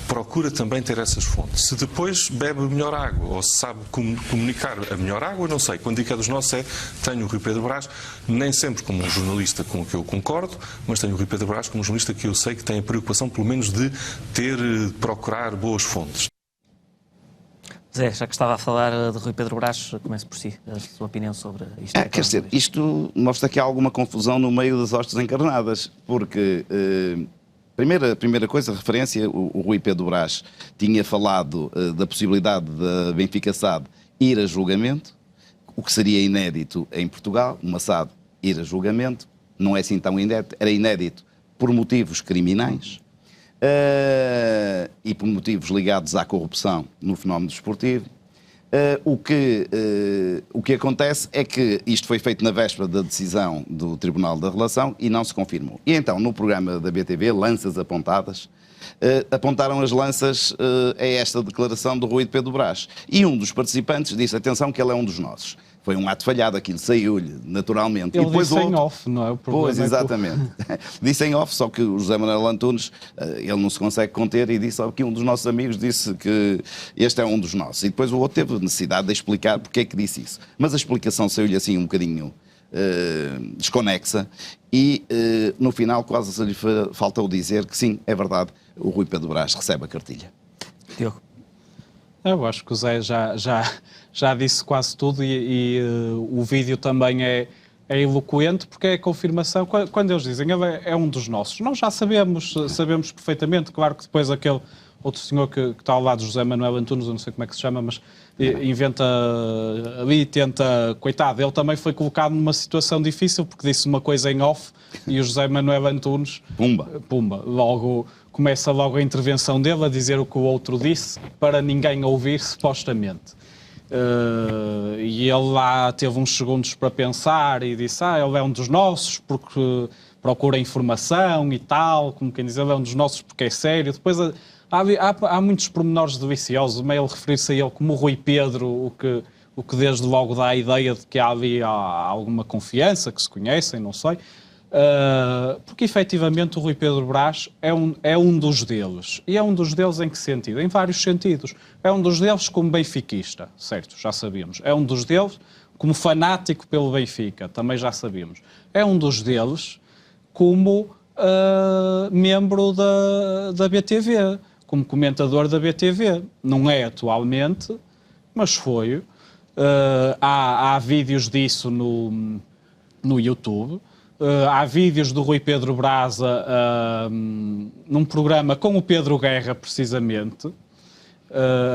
procura também ter essas fontes. Se depois bebe melhor água ou se sabe comunicar a melhor água, não sei. Quando digo que é dos nossos, tenho o Rui Pedro Brás, nem sempre como um jornalista com o que eu concordo, mas tenho o Rui Pedro Brás como um jornalista que eu sei que tem a preocupação, pelo menos, de procurar boas fontes. Zé, já que estava a falar de Rui Pedro Brás, comece por si, a sua opinião sobre isto. Quer dizer, isto mostra que há alguma confusão no meio das hostes encarnadas, porque, primeira coisa, referência, o Rui Pedro Brás tinha falado da possibilidade da Benfica SAD ir a julgamento, o que seria inédito em Portugal, uma SAD ir a julgamento, não é assim tão inédito, era inédito por motivos criminais, e por motivos ligados à corrupção no fenómeno desportivo. O que acontece é que isto foi feito na véspera da decisão do Tribunal da Relação e não se confirmou. E então, no programa da BTV, Lanças Apontadas, apontaram as lanças a esta declaração do Rui de Pedro Brás. E um dos participantes disse, atenção, que ele é um dos nossos. Foi um ato falhado, aquilo saiu-lhe naturalmente. Ele e depois disse em off, não é? O problema pois, exatamente. Disse em off, só que o José Manuel Antunes, ele não se consegue conter e disse que um dos nossos amigos disse que este é um dos nossos. E depois o outro teve necessidade de explicar porque é que disse isso. Mas a explicação saiu-lhe assim um bocadinho desconexa e no final quase lhe faltou dizer que sim, é verdade, o Rui Pedro Brás recebe a cartilha. Diogo. Eu acho que o Zé já disse quase tudo e o vídeo também é eloquente porque é a confirmação. Quando eles dizem ele é um dos nossos, nós já sabemos perfeitamente. Claro que depois aquele outro senhor que está ao lado de José Manuel Antunes, eu não sei como é que se chama, mas inventa ali e tenta... Coitado, ele também foi colocado numa situação difícil porque disse uma coisa em off e o José Manuel Antunes... Pumba. Começa logo a intervenção dele a dizer o que o outro disse para ninguém ouvir, supostamente. E ele lá teve uns segundos para pensar e disse ele é um dos nossos porque procura informação e tal, como quem diz, ele é um dos nossos porque é sério. Depois há muitos pormenores deliciosos, o ele referir-se a ele como o Rui Pedro, o que desde logo dá a ideia de que há ali alguma confiança, que se conhecem, não sei. Porque efetivamente o Rui Pedro Brás é um dos deles. E é um dos deles em que sentido? Em vários sentidos. É um dos deles como benfiquista, certo, já sabíamos. É um dos deles como fanático pelo Benfica, também já sabíamos. É um dos deles como membro da BTV, como comentador da BTV. Não é atualmente, mas foi. Há vídeos disso no YouTube. Há vídeos do Rui Pedro Brás num programa com o Pedro Guerra, precisamente,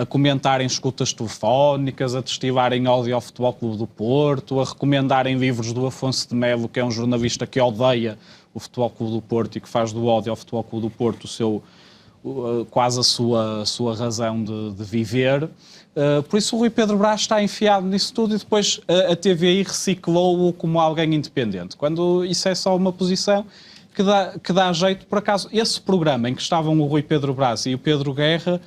a comentarem escutas telefónicas, a destilarem ódio ao Futebol Clube do Porto, a recomendarem livros do Afonso de Melo, que é um jornalista que odeia o Futebol Clube do Porto e que faz do ódio ao Futebol Clube do Porto quase a sua razão de viver. Por isso o Rui Pedro Brás está enfiado nisso tudo e depois a TVI reciclou-o como alguém independente, quando isso é só uma posição que dá jeito. Por acaso, esse programa em que estavam o Rui Pedro Brás e o Pedro Guerra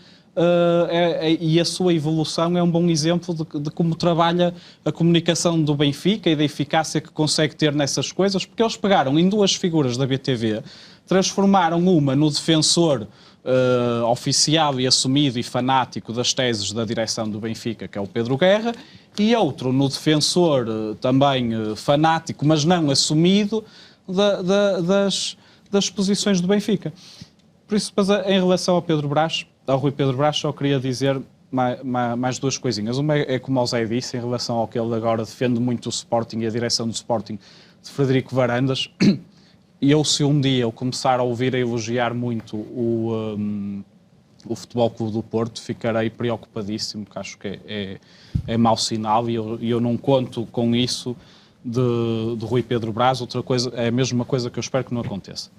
e a sua evolução é um bom exemplo de como trabalha a comunicação do Benfica e da eficácia que consegue ter nessas coisas, porque eles pegaram em duas figuras da BTV, transformaram uma no defensor oficial e assumido e fanático das teses da direção do Benfica, que é o Pedro Guerra, e outro no defensor também fanático, mas não assumido, das posições do Benfica. Por isso, em relação ao Rui Pedro Brás, só queria dizer mais duas coisinhas. Uma é como o Zé disse, em relação ao que ele agora defende muito o Sporting e a direção do Sporting de Frederico Varandas. Se um dia eu começar a ouvir a elogiar muito o Futebol Clube do Porto, ficarei preocupadíssimo, porque acho que é mau sinal e eu não conto com isso de Rui Pedro Brás. Outra coisa, é a mesma coisa que eu espero que não aconteça.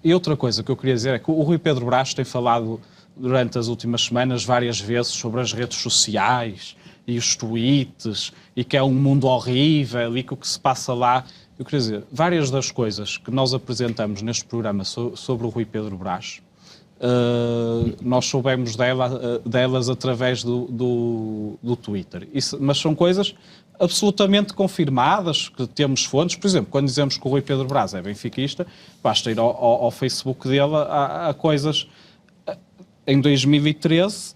E outra coisa que eu queria dizer é que o Rui Pedro Brás tem falado durante as últimas semanas várias vezes sobre as redes sociais e os tweets e que é um mundo horrível e que o que se passa lá. Eu queria dizer, várias das coisas que nós apresentamos neste programa sobre o Rui Pedro Brás, nós soubemos delas através do Twitter. Mas são coisas absolutamente confirmadas, que temos fontes. Por exemplo, quando dizemos que o Rui Pedro Brás é benfiquista, basta ir ao Facebook dele a coisas. Em 2013,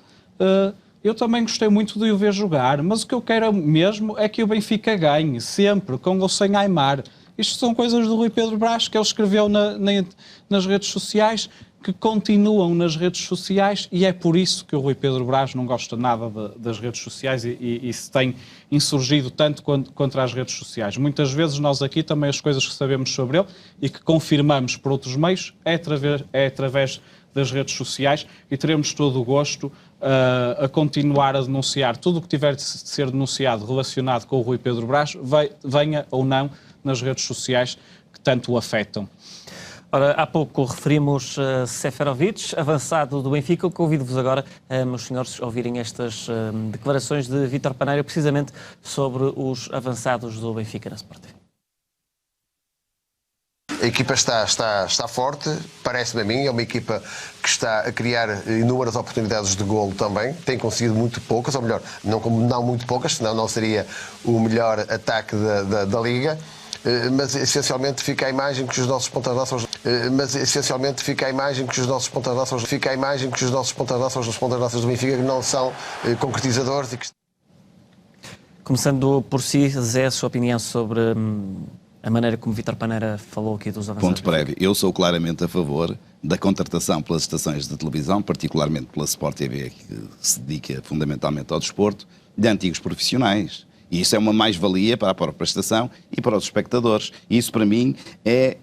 eu também gostei muito de o ver jogar, mas o que eu quero mesmo é que o Benfica ganhe, sempre, com ou sem Aimar. Isto são coisas do Rui Pedro Brás, que ele escreveu nas redes sociais, que continuam nas redes sociais, e é por isso que o Rui Pedro Brás não gosta nada das redes sociais e se tem insurgido tanto contra as redes sociais. Muitas vezes nós aqui também as coisas que sabemos sobre ele e que confirmamos por outros meios é através das redes sociais, e teremos todo o gosto a continuar a denunciar tudo o que tiver de ser denunciado relacionado com o Rui Pedro Brás, venha ou não nas redes sociais que tanto o afetam. Ora, há pouco referimos Seferovic, avançado do Benfica. Eu convido-vos agora, meus senhores, a ouvirem estas declarações de Vítor Paneira, precisamente sobre os avançados do Benfica na Sport TV. A equipa está forte, parece-me a mim, é uma equipa que está a criar inúmeras oportunidades de golo também, tem conseguido muito poucas, ou melhor, não muito poucas, senão não seria o melhor ataque da Liga. Mas essencialmente fica a imagem que os nossos pontas lanças do Benfica não são concretizadores. Começando por si, Zé, a sua opinião sobre a maneira como Vítor Paneira falou aqui dos avançados. Ponto prévio. Eu sou claramente a favor da contratação pelas estações de televisão, particularmente pela Sport TV, que se dedica fundamentalmente ao desporto, de antigos profissionais. E isso é uma mais-valia para a própria estação e para os espectadores. E isso, para mim, é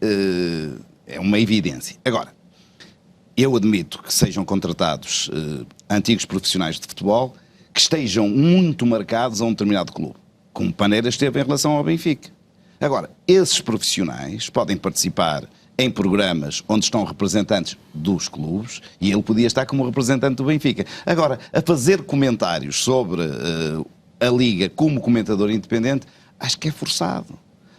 uma evidência. Agora, eu admito que sejam contratados antigos profissionais de futebol que estejam muito marcados a um determinado clube, como Paneira esteve em relação ao Benfica. Agora, esses profissionais podem participar em programas onde estão representantes dos clubes e ele podia estar como representante do Benfica. Agora, a fazer comentários sobre a Liga como comentador independente, acho que é forçado.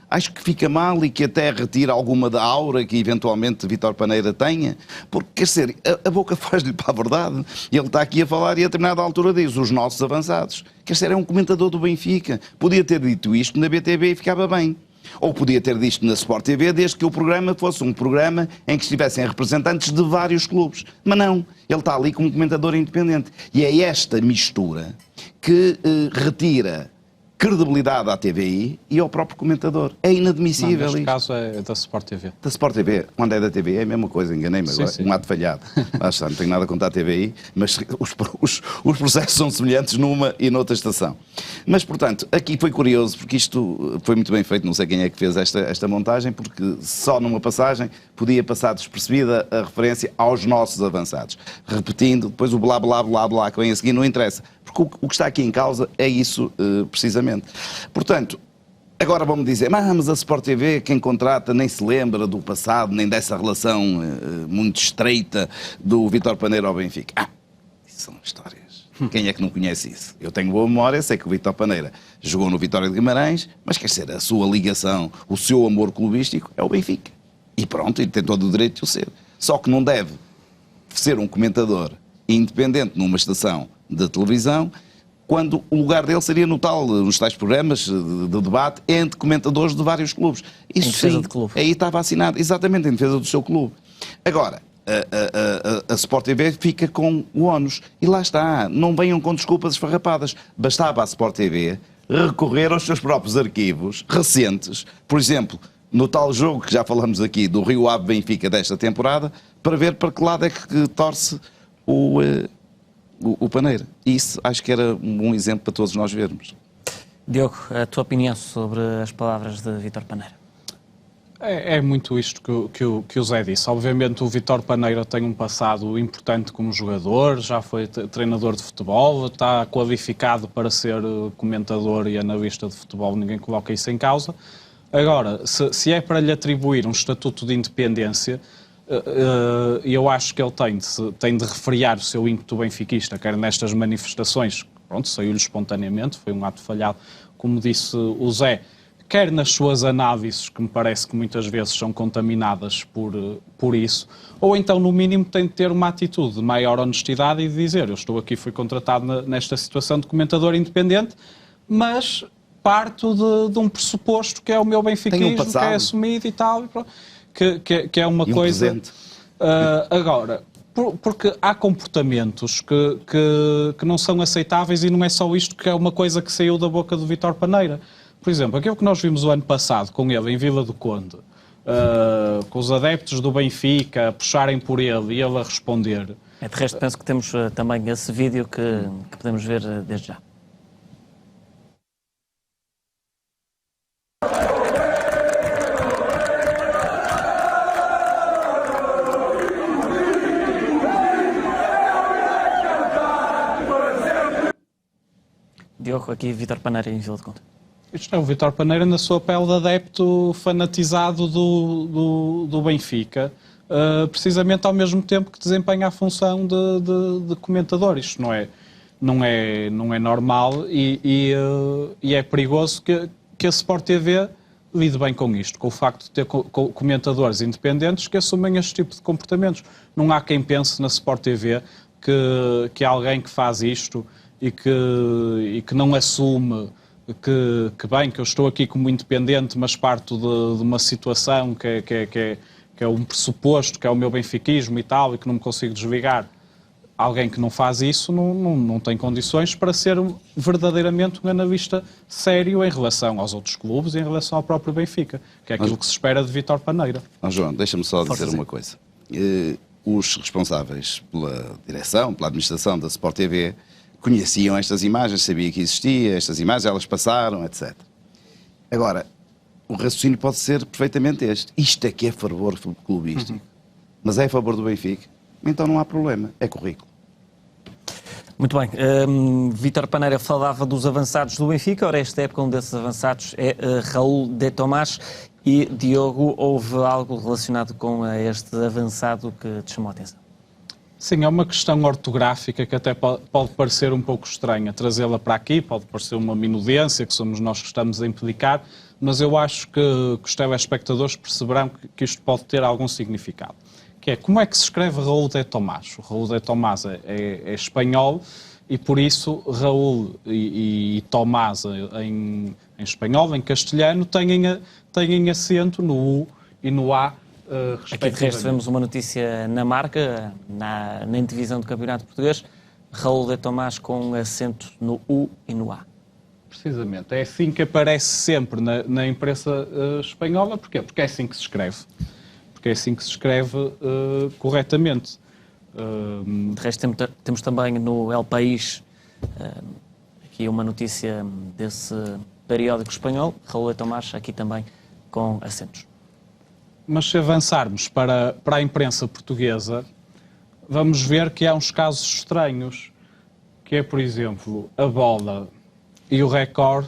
Acho que fica mal e que até retira alguma da aura que eventualmente Vítor Paneira tenha, porque, quer dizer, a boca faz-lhe para a verdade. Ele está aqui a falar e a determinada altura diz os nossos avançados. Quer dizer, é um comentador do Benfica. Podia ter dito isto na BTV e ficava bem. Ou podia ter dito na Sport TV, desde que o programa fosse um programa em que estivessem representantes de vários clubes. Mas não, ele está ali como comentador independente. E é esta mistura que retira credibilidade à TVI e ao próprio comentador. É inadmissível. Neste caso é da Sport TV. Da Sport TV. Quando é da TVI é a mesma coisa, enganei-me agora. Um ato falhado. Lá está, não tenho nada contra a TVI, mas os processos são semelhantes numa e noutra estação. Mas, portanto, aqui foi curioso, porque isto foi muito bem feito, não sei quem é que fez esta montagem, porque só numa passagem podia passar despercebida a referência aos nossos avançados. Repetindo, depois o blá blá blá blá que vem a seguir não interessa, porque o que está aqui em causa é isso precisamente. Portanto, agora vão-me dizer, mas a Sport TV, quem contrata, nem se lembra do passado, nem dessa relação muito estreita do Vítor Paneira ao Benfica. Isso são histórias. Quem é que não conhece isso? Eu tenho boa memória, sei que o Vítor Paneira jogou no Vitória de Guimarães, mas quer dizer, a sua ligação, o seu amor clubístico é o Benfica. E pronto, ele tem todo o direito de o ser. Só que não deve ser um comentador independente numa estação de televisão, quando o lugar dele seria nos tais programas de debate entre comentadores de vários clubes. Isso, em defesa sim, de clube. Aí está vacinado, exatamente, em defesa do seu clube. Agora, a Sport TV fica com o ónus. E lá está, não venham com desculpas esfarrapadas. Bastava a Sport TV recorrer aos seus próprios arquivos recentes, por exemplo, no tal jogo que já falamos aqui, do Rio Ave Benfica desta temporada, para ver para que lado é que torce o Paneira. Isso acho que era um bom exemplo para todos nós vermos. Diogo, a tua opinião sobre as palavras de Vítor Paneira? É muito isto que o Zé disse. Obviamente o Vítor Paneira tem um passado importante como jogador, já foi treinador de futebol, está qualificado para ser comentador e analista de futebol, ninguém coloca isso em causa. Agora, se é para lhe atribuir um estatuto de independência, eu acho que ele tem de refrear o seu ímpeto benfiquista, quer nestas manifestações, pronto, saiu-lhe espontaneamente, foi um ato falhado, como disse o Zé, quer nas suas análises, que me parece que muitas vezes são contaminadas por isso, ou então, no mínimo, tem de ter uma atitude de maior honestidade e de dizer, eu estou aqui, fui contratado nesta situação de comentador independente, mas parto de um pressuposto que é o meu benfiquismo, que é assumido e tal, que é uma coisa... Agora, porque há comportamentos que não são aceitáveis e não é só isto que é uma coisa que saiu da boca do Vítor Paneira. Por exemplo, aquilo que nós vimos o ano passado com ele em Vila do Conde, com os adeptos do Benfica a puxarem por ele e ele a responder. De resto, penso que temos também esse vídeo que podemos ver desde já. Diogo, aqui Vítor Paneira em Vila do Conde. Isto é o Vítor Paneira na sua pele de adepto fanatizado do Benfica, precisamente ao mesmo tempo que desempenha a função de comentador. Isto não é normal e é perigoso que a Sport TV lide bem com isto, com o facto de ter comentadores independentes que assumem este tipo de comportamentos. Não há quem pense na Sport TV que alguém que faz isto e que não assume que eu estou aqui como independente, mas parto de uma situação que é um pressuposto, que é o meu benfiquismo e tal, e que não me consigo desligar. Alguém que não faz isso não tem condições para ser verdadeiramente um analista sério em relação aos outros clubes e em relação ao próprio Benfica, que é aquilo que se espera de Vítor Paneira. João, deixa-me só dizer uma coisa. Os responsáveis pela direção, pela administração da Sport TV, conheciam estas imagens, sabiam que existia, estas imagens, elas passaram, etc. Agora, o raciocínio pode ser perfeitamente este. Isto é que é fervor clubístico. Mas é a favor do Benfica? Então não há problema, é currículo. Muito bem. Vítor Paneira falava dos avançados do Benfica. Ora, esta época um desses avançados é Raul de Tomás. E, Diogo, houve algo relacionado com este avançado que te chamou a atenção? Sim, é uma questão ortográfica que até pode parecer um pouco estranha trazê-la para aqui, pode parecer uma minudência que somos nós que estamos a implicar, mas eu acho que os telespectadores perceberão que isto pode ter algum significado. Que é, como é que se escreve Raul de Tomás? O Raul de Tomás é espanhol e por isso Raul e Tomás em espanhol, em castelhano, têm acento no U e no A. Aqui de resto vemos uma notícia na Marca, na divisão do Campeonato Português, Raul de Tomás com acento no U e no A. Precisamente, é assim que aparece sempre na imprensa espanhola. Porquê? Porque é assim que se escreve. Porque é assim que se escreve corretamente. De resto temos também no El País aqui uma notícia desse periódico espanhol, Raul de Tomás, aqui também com acentos. Mas se avançarmos para a imprensa portuguesa, vamos ver que há uns casos estranhos, que é, por exemplo, a Bola e o Record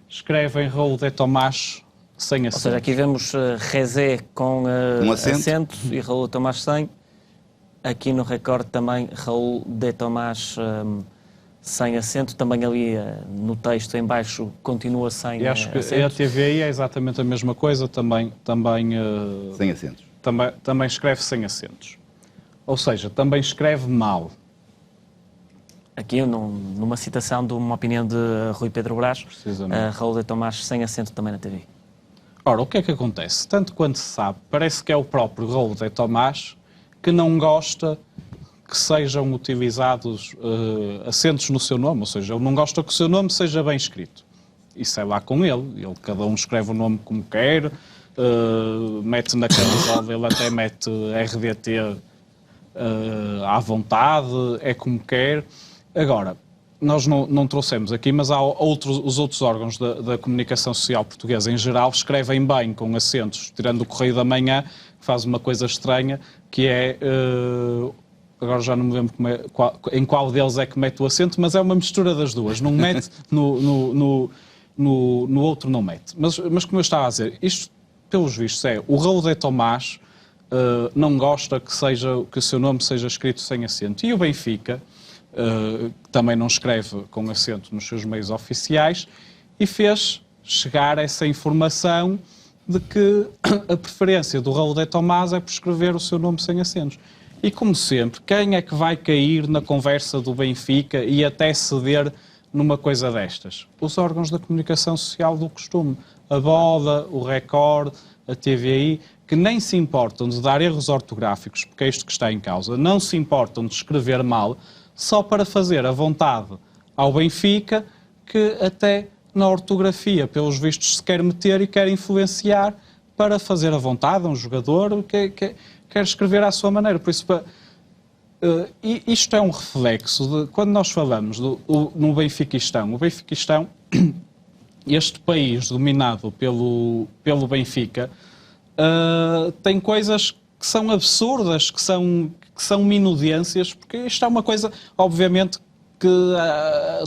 escrevem Raul de Tomás sem acento. Ou seja, aqui vemos Rezé com acento e Raul de Tomás sem. Aqui no Record também Raul de Tomás sem acento, também ali no texto em baixo continua sem acento. E acho que a TVI é exatamente a mesma coisa, também sem acentos. Também escreve sem acentos. Ou seja, também escreve mal. Aqui numa citação de uma opinião de Rui Pedro Brás, Raul de Tomás sem acento também na TVI. Ora, o que é que acontece? Tanto quanto se sabe, parece que é o próprio Raul de Tomás que não gosta que sejam utilizados acentos no seu nome, ou seja, ele não gosta que o seu nome seja bem escrito. Isso é lá com ele, cada um escreve o nome como quer, mete na camisola, ele até mete RDT à vontade, é como quer. Agora, nós não trouxemos aqui, mas há os outros órgãos da comunicação social portuguesa em geral escrevem bem com acentos, tirando o Correio da Manhã, que faz uma coisa estranha, que é... agora já não me lembro em qual deles é que mete o acento, mas é uma mistura das duas. Não mete, no outro não mete. Mas como eu estava a dizer, isto, pelos vistos, é o Raul de Tomás não gosta que o seu nome seja escrito sem acento. E o Benfica também não escreve com acento nos seus meios oficiais e fez chegar essa informação de que a preferência do Raul de Tomás é por escrever o seu nome sem acentos. E como sempre, quem é que vai cair na conversa do Benfica e até ceder numa coisa destas? Os órgãos da comunicação social do costume. A Bola, o Record, a TVI, que nem se importam de dar erros ortográficos, porque é isto que está em causa, não se importam de escrever mal, só para fazer a vontade ao Benfica, que até na ortografia, pelos vistos, se quer meter e quer influenciar para fazer a vontade a um jogador que quer escrever à sua maneira. Por isso, isto é um reflexo de quando nós falamos no Benfiquistão. O Benfiquistão, este país dominado pelo Benfica, tem coisas que são absurdas, que são minudências, porque isto é uma coisa, obviamente, que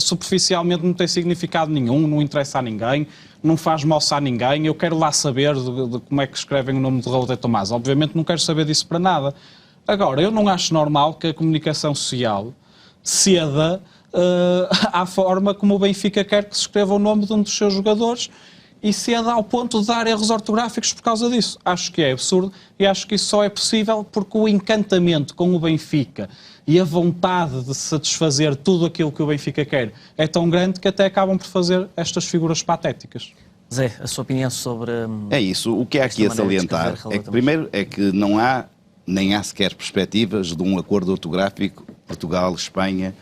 superficialmente não tem significado nenhum, não interessa a ninguém, não faz moça a ninguém. Eu quero lá saber de como é que escrevem o nome de Raul de Tomás. Obviamente não quero saber disso para nada. Agora, eu não acho normal que a comunicação social ceda à forma como o Benfica quer que se escreva o nome de um dos seus jogadores e ceda ao ponto de dar erros ortográficos por causa disso. Acho que é absurdo e acho que isso só é possível porque o encantamento com o Benfica e a vontade de satisfazer tudo aquilo que o Benfica quer é tão grande que até acabam por fazer estas figuras patéticas. Zé, a sua opinião sobre... É isso. O que há aqui a salientar é que, primeiro, é que não há, nem há sequer perspectivas de um acordo ortográfico Portugal-Espanha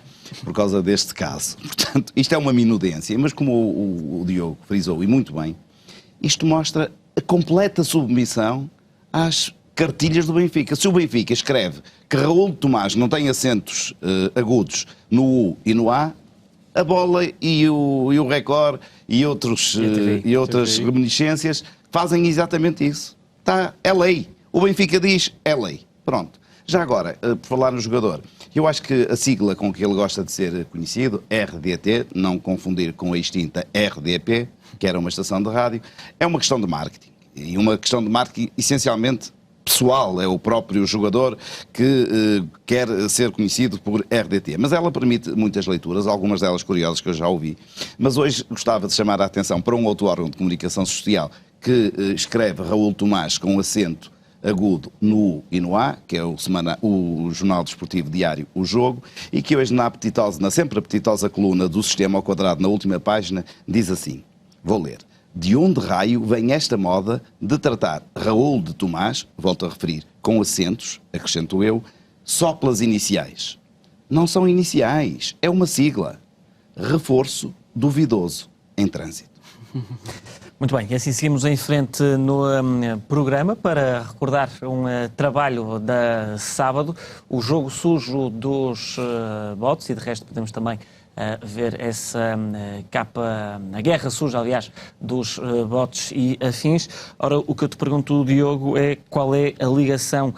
por causa deste caso. Portanto, isto é uma minudência, mas como o Diogo frisou, e muito bem, isto mostra a completa submissão às cartilhas do Benfica. Se o Benfica escreve que Raul de Tomás não tem acentos agudos no U e no A, a Bola e o Record e outras reminiscências fazem exatamente isso. É lei. O Benfica diz é lei. Pronto. Já agora, por falar no jogador, eu acho que a sigla com que ele gosta de ser conhecido, RDT, não confundir com a extinta RDP, que era uma estação de rádio, é uma questão de marketing. E uma questão de marketing essencialmente pessoal, é o próprio jogador que quer ser conhecido por RDT. Mas ela permite muitas leituras, algumas delas curiosas que eu já ouvi. Mas hoje gostava de chamar a atenção para um outro órgão de comunicação social que escreve Raul Tomás com acento agudo no U e no A, que é o Jornal Desportivo Diário, O Jogo, e que hoje na sempre apetitosa coluna do Sistema ao Quadrado, na última página, diz assim, vou ler: de onde raio vem esta moda de tratar Raul de Tomás, volto a referir, com acentos, acrescento eu, só pelas iniciais? Não são iniciais, é uma sigla. Reforço duvidoso em trânsito. Muito bem, e assim seguimos em frente no programa para recordar um trabalho da sábado, o jogo sujo dos bots, e de resto podemos também ver essa capa, a guerra suja, aliás, dos bots e afins. Ora, o que eu te pergunto, Diogo, é qual é a ligação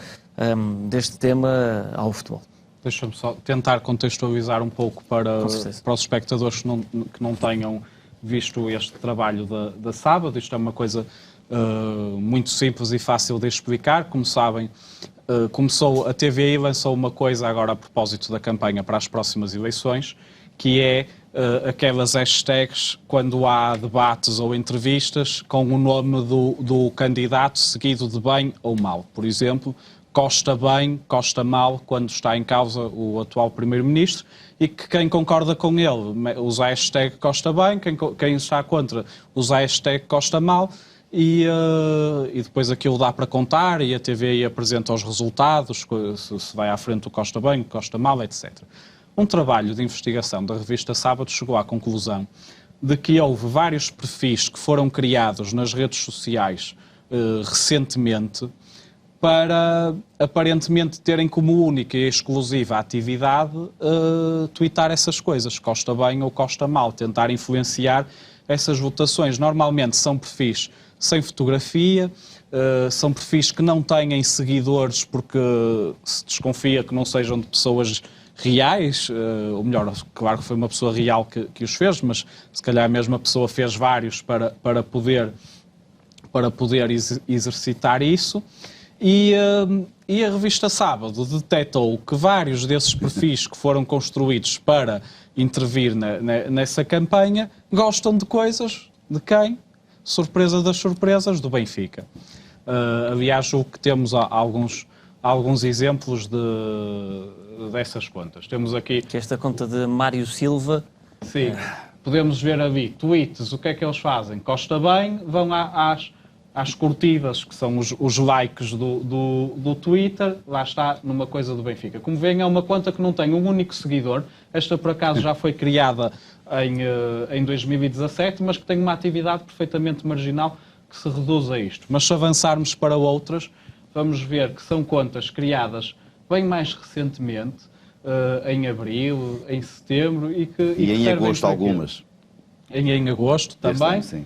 deste tema ao futebol? Deixa-me só tentar contextualizar um pouco para os espectadores que não tenham visto este trabalho da sábado. Isto é uma coisa muito simples e fácil de explicar. Como sabem, a TVI lançou uma coisa agora a propósito da campanha para as próximas eleições, que é aquelas hashtags quando há debates ou entrevistas com o nome do candidato seguido de bem ou mal. Por exemplo, Costa bem, Costa mal, quando está em causa o atual Primeiro-Ministro, e que quem concorda com ele usa a hashtag Costa bem, quem está contra usa a hashtag Costa mal, e depois aquilo dá para contar e a TVI apresenta os resultados, se vai à frente o Costa bem, Costa mal, etc. Um trabalho de investigação da revista Sábado chegou à conclusão de que houve vários perfis que foram criados nas redes sociais recentemente para aparentemente terem como única e exclusiva atividade tweetar essas coisas, Costa bem ou Costa mal, tentar influenciar essas votações. Normalmente são perfis sem fotografia, são perfis que não têm seguidores porque se desconfia que não sejam de pessoas reais, ou melhor, claro que foi uma pessoa real que os fez, mas se calhar a mesma pessoa fez vários para poder exercitar isso. E a revista Sábado detectou que vários desses perfis que foram construídos para intervir nessa campanha gostam de coisas de quem? Surpresa das surpresas, do Benfica. Aliás, o que temos alguns exemplos dessas contas. Temos aqui... Que esta conta de Mário Silva... Sim, podemos ver ali tweets, o que é que eles fazem? Costa bem, vão às curtidas, que são os likes do Twitter, lá está, numa coisa do Benfica. Como veem, é uma conta que não tem um único seguidor. Esta, por acaso, já foi criada em 2017, mas que tem uma atividade perfeitamente marginal que se reduz a isto. Mas se avançarmos para outras, vamos ver que são contas criadas bem mais recentemente, em abril, em setembro, e em agosto algumas. Em agosto também. Sim.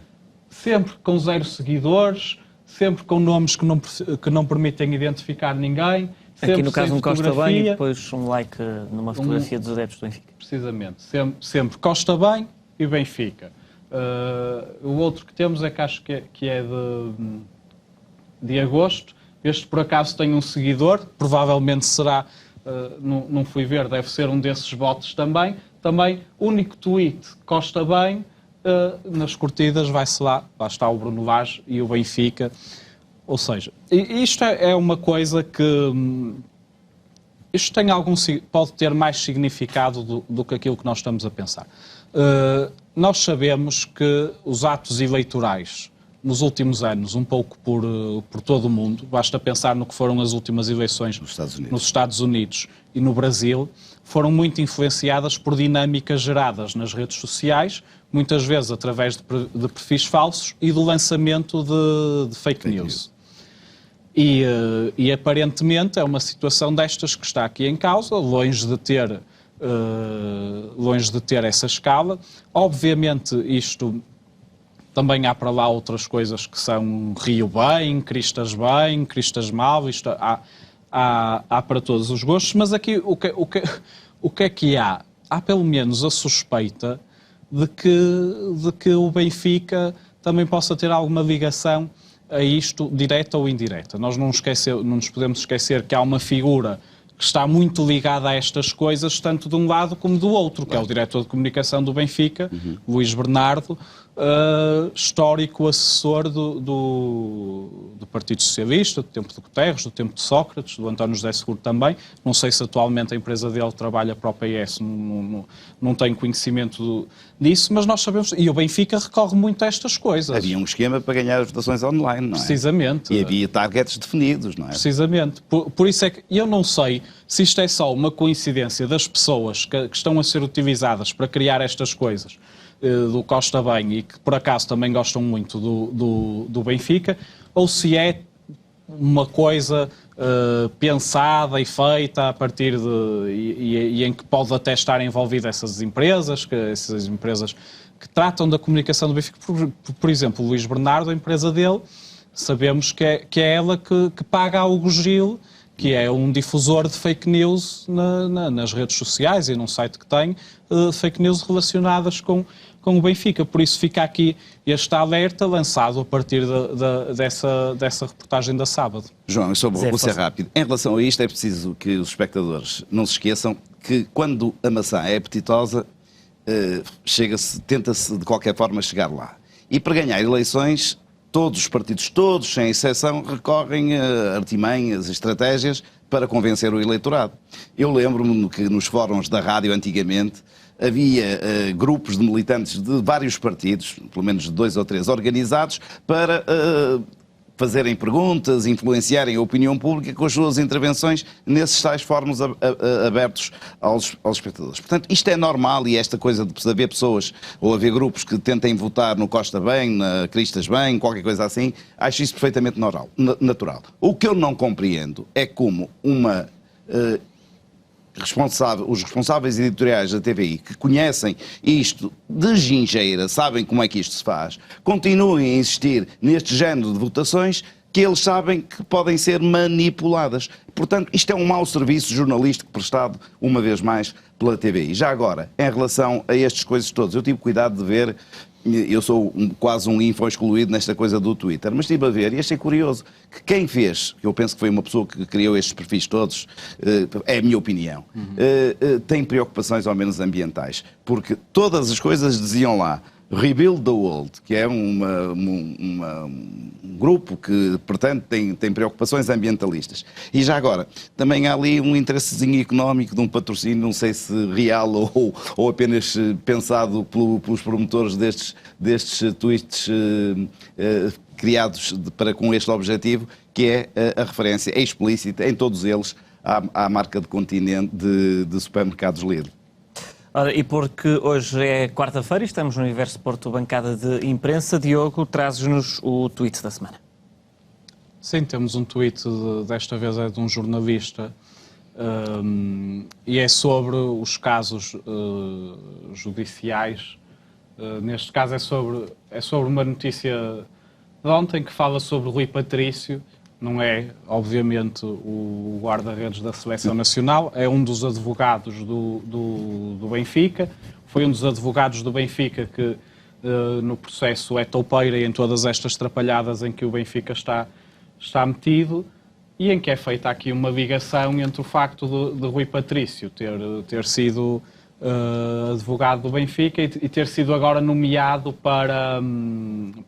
Sempre com 0 seguidores, sempre com nomes que não permitem identificar ninguém. Aqui no caso um Costa bem e depois um like numa fotografia dos adeptos do Benfica. Precisamente. Sempre Costa bem e Benfica. O outro que temos é que acho que é de agosto. Este por acaso tem um seguidor, provavelmente será, não fui ver, deve ser um desses bots também. Também, único tweet, Costa bem, nas curtidas vai-se lá está o Bruno Lage e o Benfica. Ou seja, isto é uma coisa que... Isto tem pode ter mais significado do que aquilo que nós estamos a pensar. Nós sabemos que os atos eleitorais nos últimos anos, um pouco por todo o mundo, basta pensar no que foram as últimas eleições nos Estados Unidos e no Brasil, foram muito influenciadas por dinâmicas geradas nas redes sociais, muitas vezes através de perfis falsos e do lançamento de fake news. E aparentemente é uma situação destas que está aqui em causa, longe de ter essa escala. Obviamente isto... Também há para lá outras coisas que são Rio bem, Cristas mal, isto há para todos os gostos, mas aqui o que é que há? Há pelo menos a suspeita de que o Benfica também possa ter alguma ligação a isto, direta ou indireta. Nós não nos podemos esquecer que há uma figura que está muito ligada a estas coisas, tanto de um lado como do outro, que é o diretor de comunicação do Benfica, Luís Bernardo, histórico assessor do Partido Socialista, do tempo de Guterres, do tempo de Sócrates, do António José Seguro também. Não sei se atualmente a empresa dele trabalha para o PS, não tenho conhecimento disso, mas nós sabemos, e o Benfica recorre muito a estas coisas. Havia um esquema para ganhar as votações online, não é? Precisamente. E havia targets definidos, não é? Precisamente. Por isso é que eu não sei se isto é só uma coincidência das pessoas que estão a ser utilizadas para criar estas coisas, do Costa bem e que por acaso também gostam muito do Benfica, ou se é uma coisa pensada e feita a partir e em que pode até estar envolvida essas empresas que tratam da comunicação do Benfica. Por exemplo, o Luís Bernardo, a empresa dele, sabemos que é ela que paga ao Hugo Gil, que é um difusor de fake news nas redes sociais e num site que tem fake news relacionadas com o Benfica. Por isso fica aqui este alerta lançado a partir dessa reportagem da Sábado. João, eu vou ser rápido. Em relação a isto, é preciso que os espectadores não se esqueçam que quando a maçã é apetitosa, tenta-se de qualquer forma chegar lá. E para ganhar eleições, todos os partidos, todos, sem exceção, recorrem a artimanhas, estratégias para convencer o eleitorado. Eu lembro-me que nos fóruns da rádio antigamente havia grupos de militantes de vários partidos, pelo menos 2 ou 3 organizados, para fazerem perguntas, influenciarem a opinião pública com as suas intervenções nesses tais fóruns abertos aos espectadores. Portanto, isto é normal e esta coisa de haver pessoas ou haver grupos que tentem votar no Costa bem, na Cristas bem, qualquer coisa assim, acho isso perfeitamente natural. O que eu não compreendo é como os responsáveis editoriais da TVI, que conhecem isto de gingeira, sabem como é que isto se faz, continuem a insistir neste género de votações que eles sabem que podem ser manipuladas. Portanto, isto é um mau serviço jornalístico prestado, uma vez mais, pela TVI. Já agora, em relação a estas coisas todas, eu tive cuidado de ver eu sou quase um info excluído nesta coisa do Twitter, mas estive a ver e achei curioso que quem fez, que eu penso que foi uma pessoa que criou estes perfis todos, é a minha opinião, tem preocupações ao menos ambientais, porque todas as coisas diziam lá Rebuild the World, que é um grupo que, portanto, tem preocupações ambientalistas. E já agora, também há ali um interessezinho económico de um patrocínio, não sei se real ou apenas pensado pelos promotores destes tweets criados para com este objetivo, que é a referência explícita em todos eles à marca de Continente de supermercados Lidl. Ora, e porque hoje é quarta-feira e estamos no Universo Porto Bancada de Imprensa, Diogo, trazes-nos o tweet da semana. Sim, temos um tweet, desta vez é de um jornalista, e é sobre os casos judiciais. Neste caso é sobre uma notícia de ontem que fala sobre Rui Patrício. Não é, obviamente, o guarda-redes da Seleção Nacional, é um dos advogados do Benfica, foi um dos advogados do Benfica que no processo é toupeira e em todas estas trapalhadas em que o Benfica está metido, e em que é feita aqui uma ligação entre o facto de Rui Patrício ter sido advogado do Benfica e ter sido agora nomeado para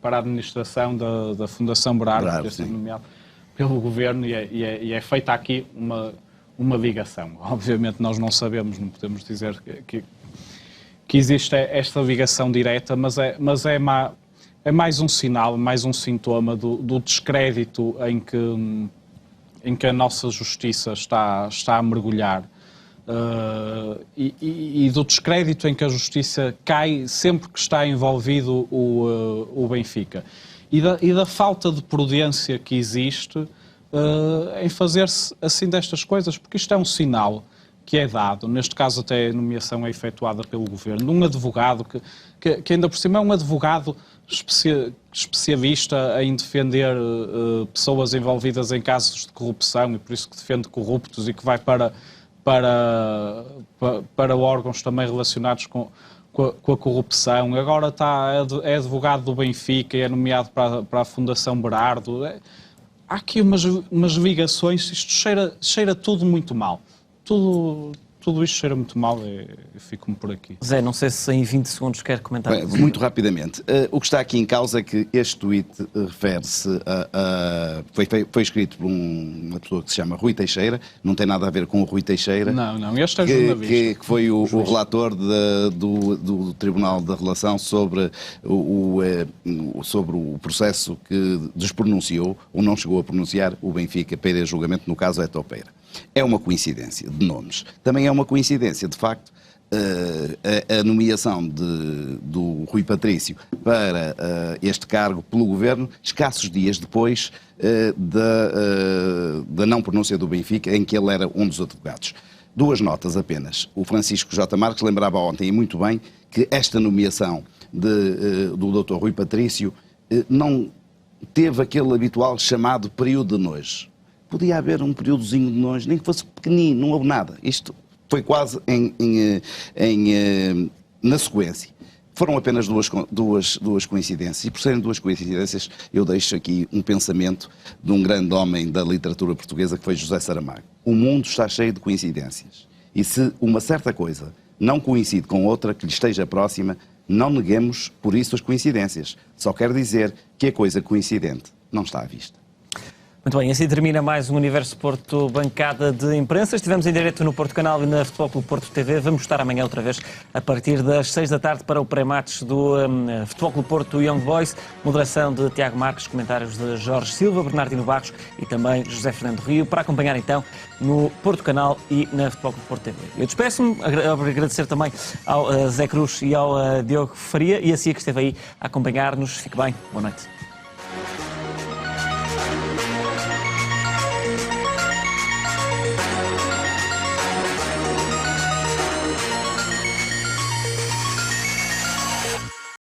a administração da Fundação Berardo, ter sido nomeado pelo Governo, e é feita aqui uma ligação. Obviamente nós não sabemos, não podemos dizer que existe esta ligação direta, mas é mais um sinal, mais um sintoma do descrédito em que a nossa justiça está a mergulhar, e do descrédito em que a justiça cai sempre que está envolvido o Benfica. E da falta de prudência que existe em fazer-se assim destas coisas, porque isto é um sinal que é dado, neste caso até a nomeação é efetuada pelo Governo, de um advogado que ainda por cima é um advogado especialista em defender pessoas envolvidas em casos de corrupção, e por isso que defende corruptos e que vai para órgãos também relacionados com a corrupção. Agora é advogado do Benfica e é nomeado para a Fundação Berardo. Há aqui umas ligações, isto cheira tudo muito mal. Tudo isto cheira muito mal, e fico-me por aqui. Zé, não sei se em 20 segundos quer comentar. Bem, muito rapidamente. O que está aqui em causa é que este tweet refere-se foi escrito por uma pessoa que se chama Rui Teixeira, não tem nada a ver com o Rui Teixeira. Não, este é jornalista. Que foi o relator do Tribunal da Relação sobre o processo que despronunciou, ou não chegou a pronunciar, o Benfica para ir a julgamento, no caso é Topeira. É uma coincidência de nomes. Também é uma coincidência, de facto, a nomeação do Rui Patrício para este cargo pelo Governo, escassos dias depois da não pronúncia do Benfica, em que ele era um dos advogados. Duas notas apenas. O Francisco J. Marques lembrava ontem, e muito bem, que esta nomeação do Dr. Rui Patrício não teve aquele habitual chamado período de nojo. Podia haver um períodozinho de nojo, nem que fosse pequenino, não houve nada. Isto foi quase na sequência. Foram apenas duas coincidências, e por serem duas coincidências eu deixo aqui um pensamento de um grande homem da literatura portuguesa, que foi José Saramago. O mundo está cheio de coincidências, e se uma certa coisa não coincide com outra que lhe esteja próxima, não neguemos por isso as coincidências. Só quer dizer que a coisa coincidente não está à vista. Muito bem, assim termina mais um Universo Porto Bancada de Imprensa. Estivemos em direto no Porto Canal e na Futebol Clube Porto TV. Vamos estar amanhã outra vez a partir das 6 da tarde para o pré-match do Futebol Clube Porto Young Boys. Moderação de Tiago Marques, comentários de Jorge Silva, Bernardino Barros e também José Fernando Rio, para acompanhar então no Porto Canal e na Futebol Clube Porto TV. Eu despeço-me, agradecer também ao Zé Cruz e ao Diogo Faria e a Cia que esteve aí a acompanhar-nos. Fique bem, boa noite.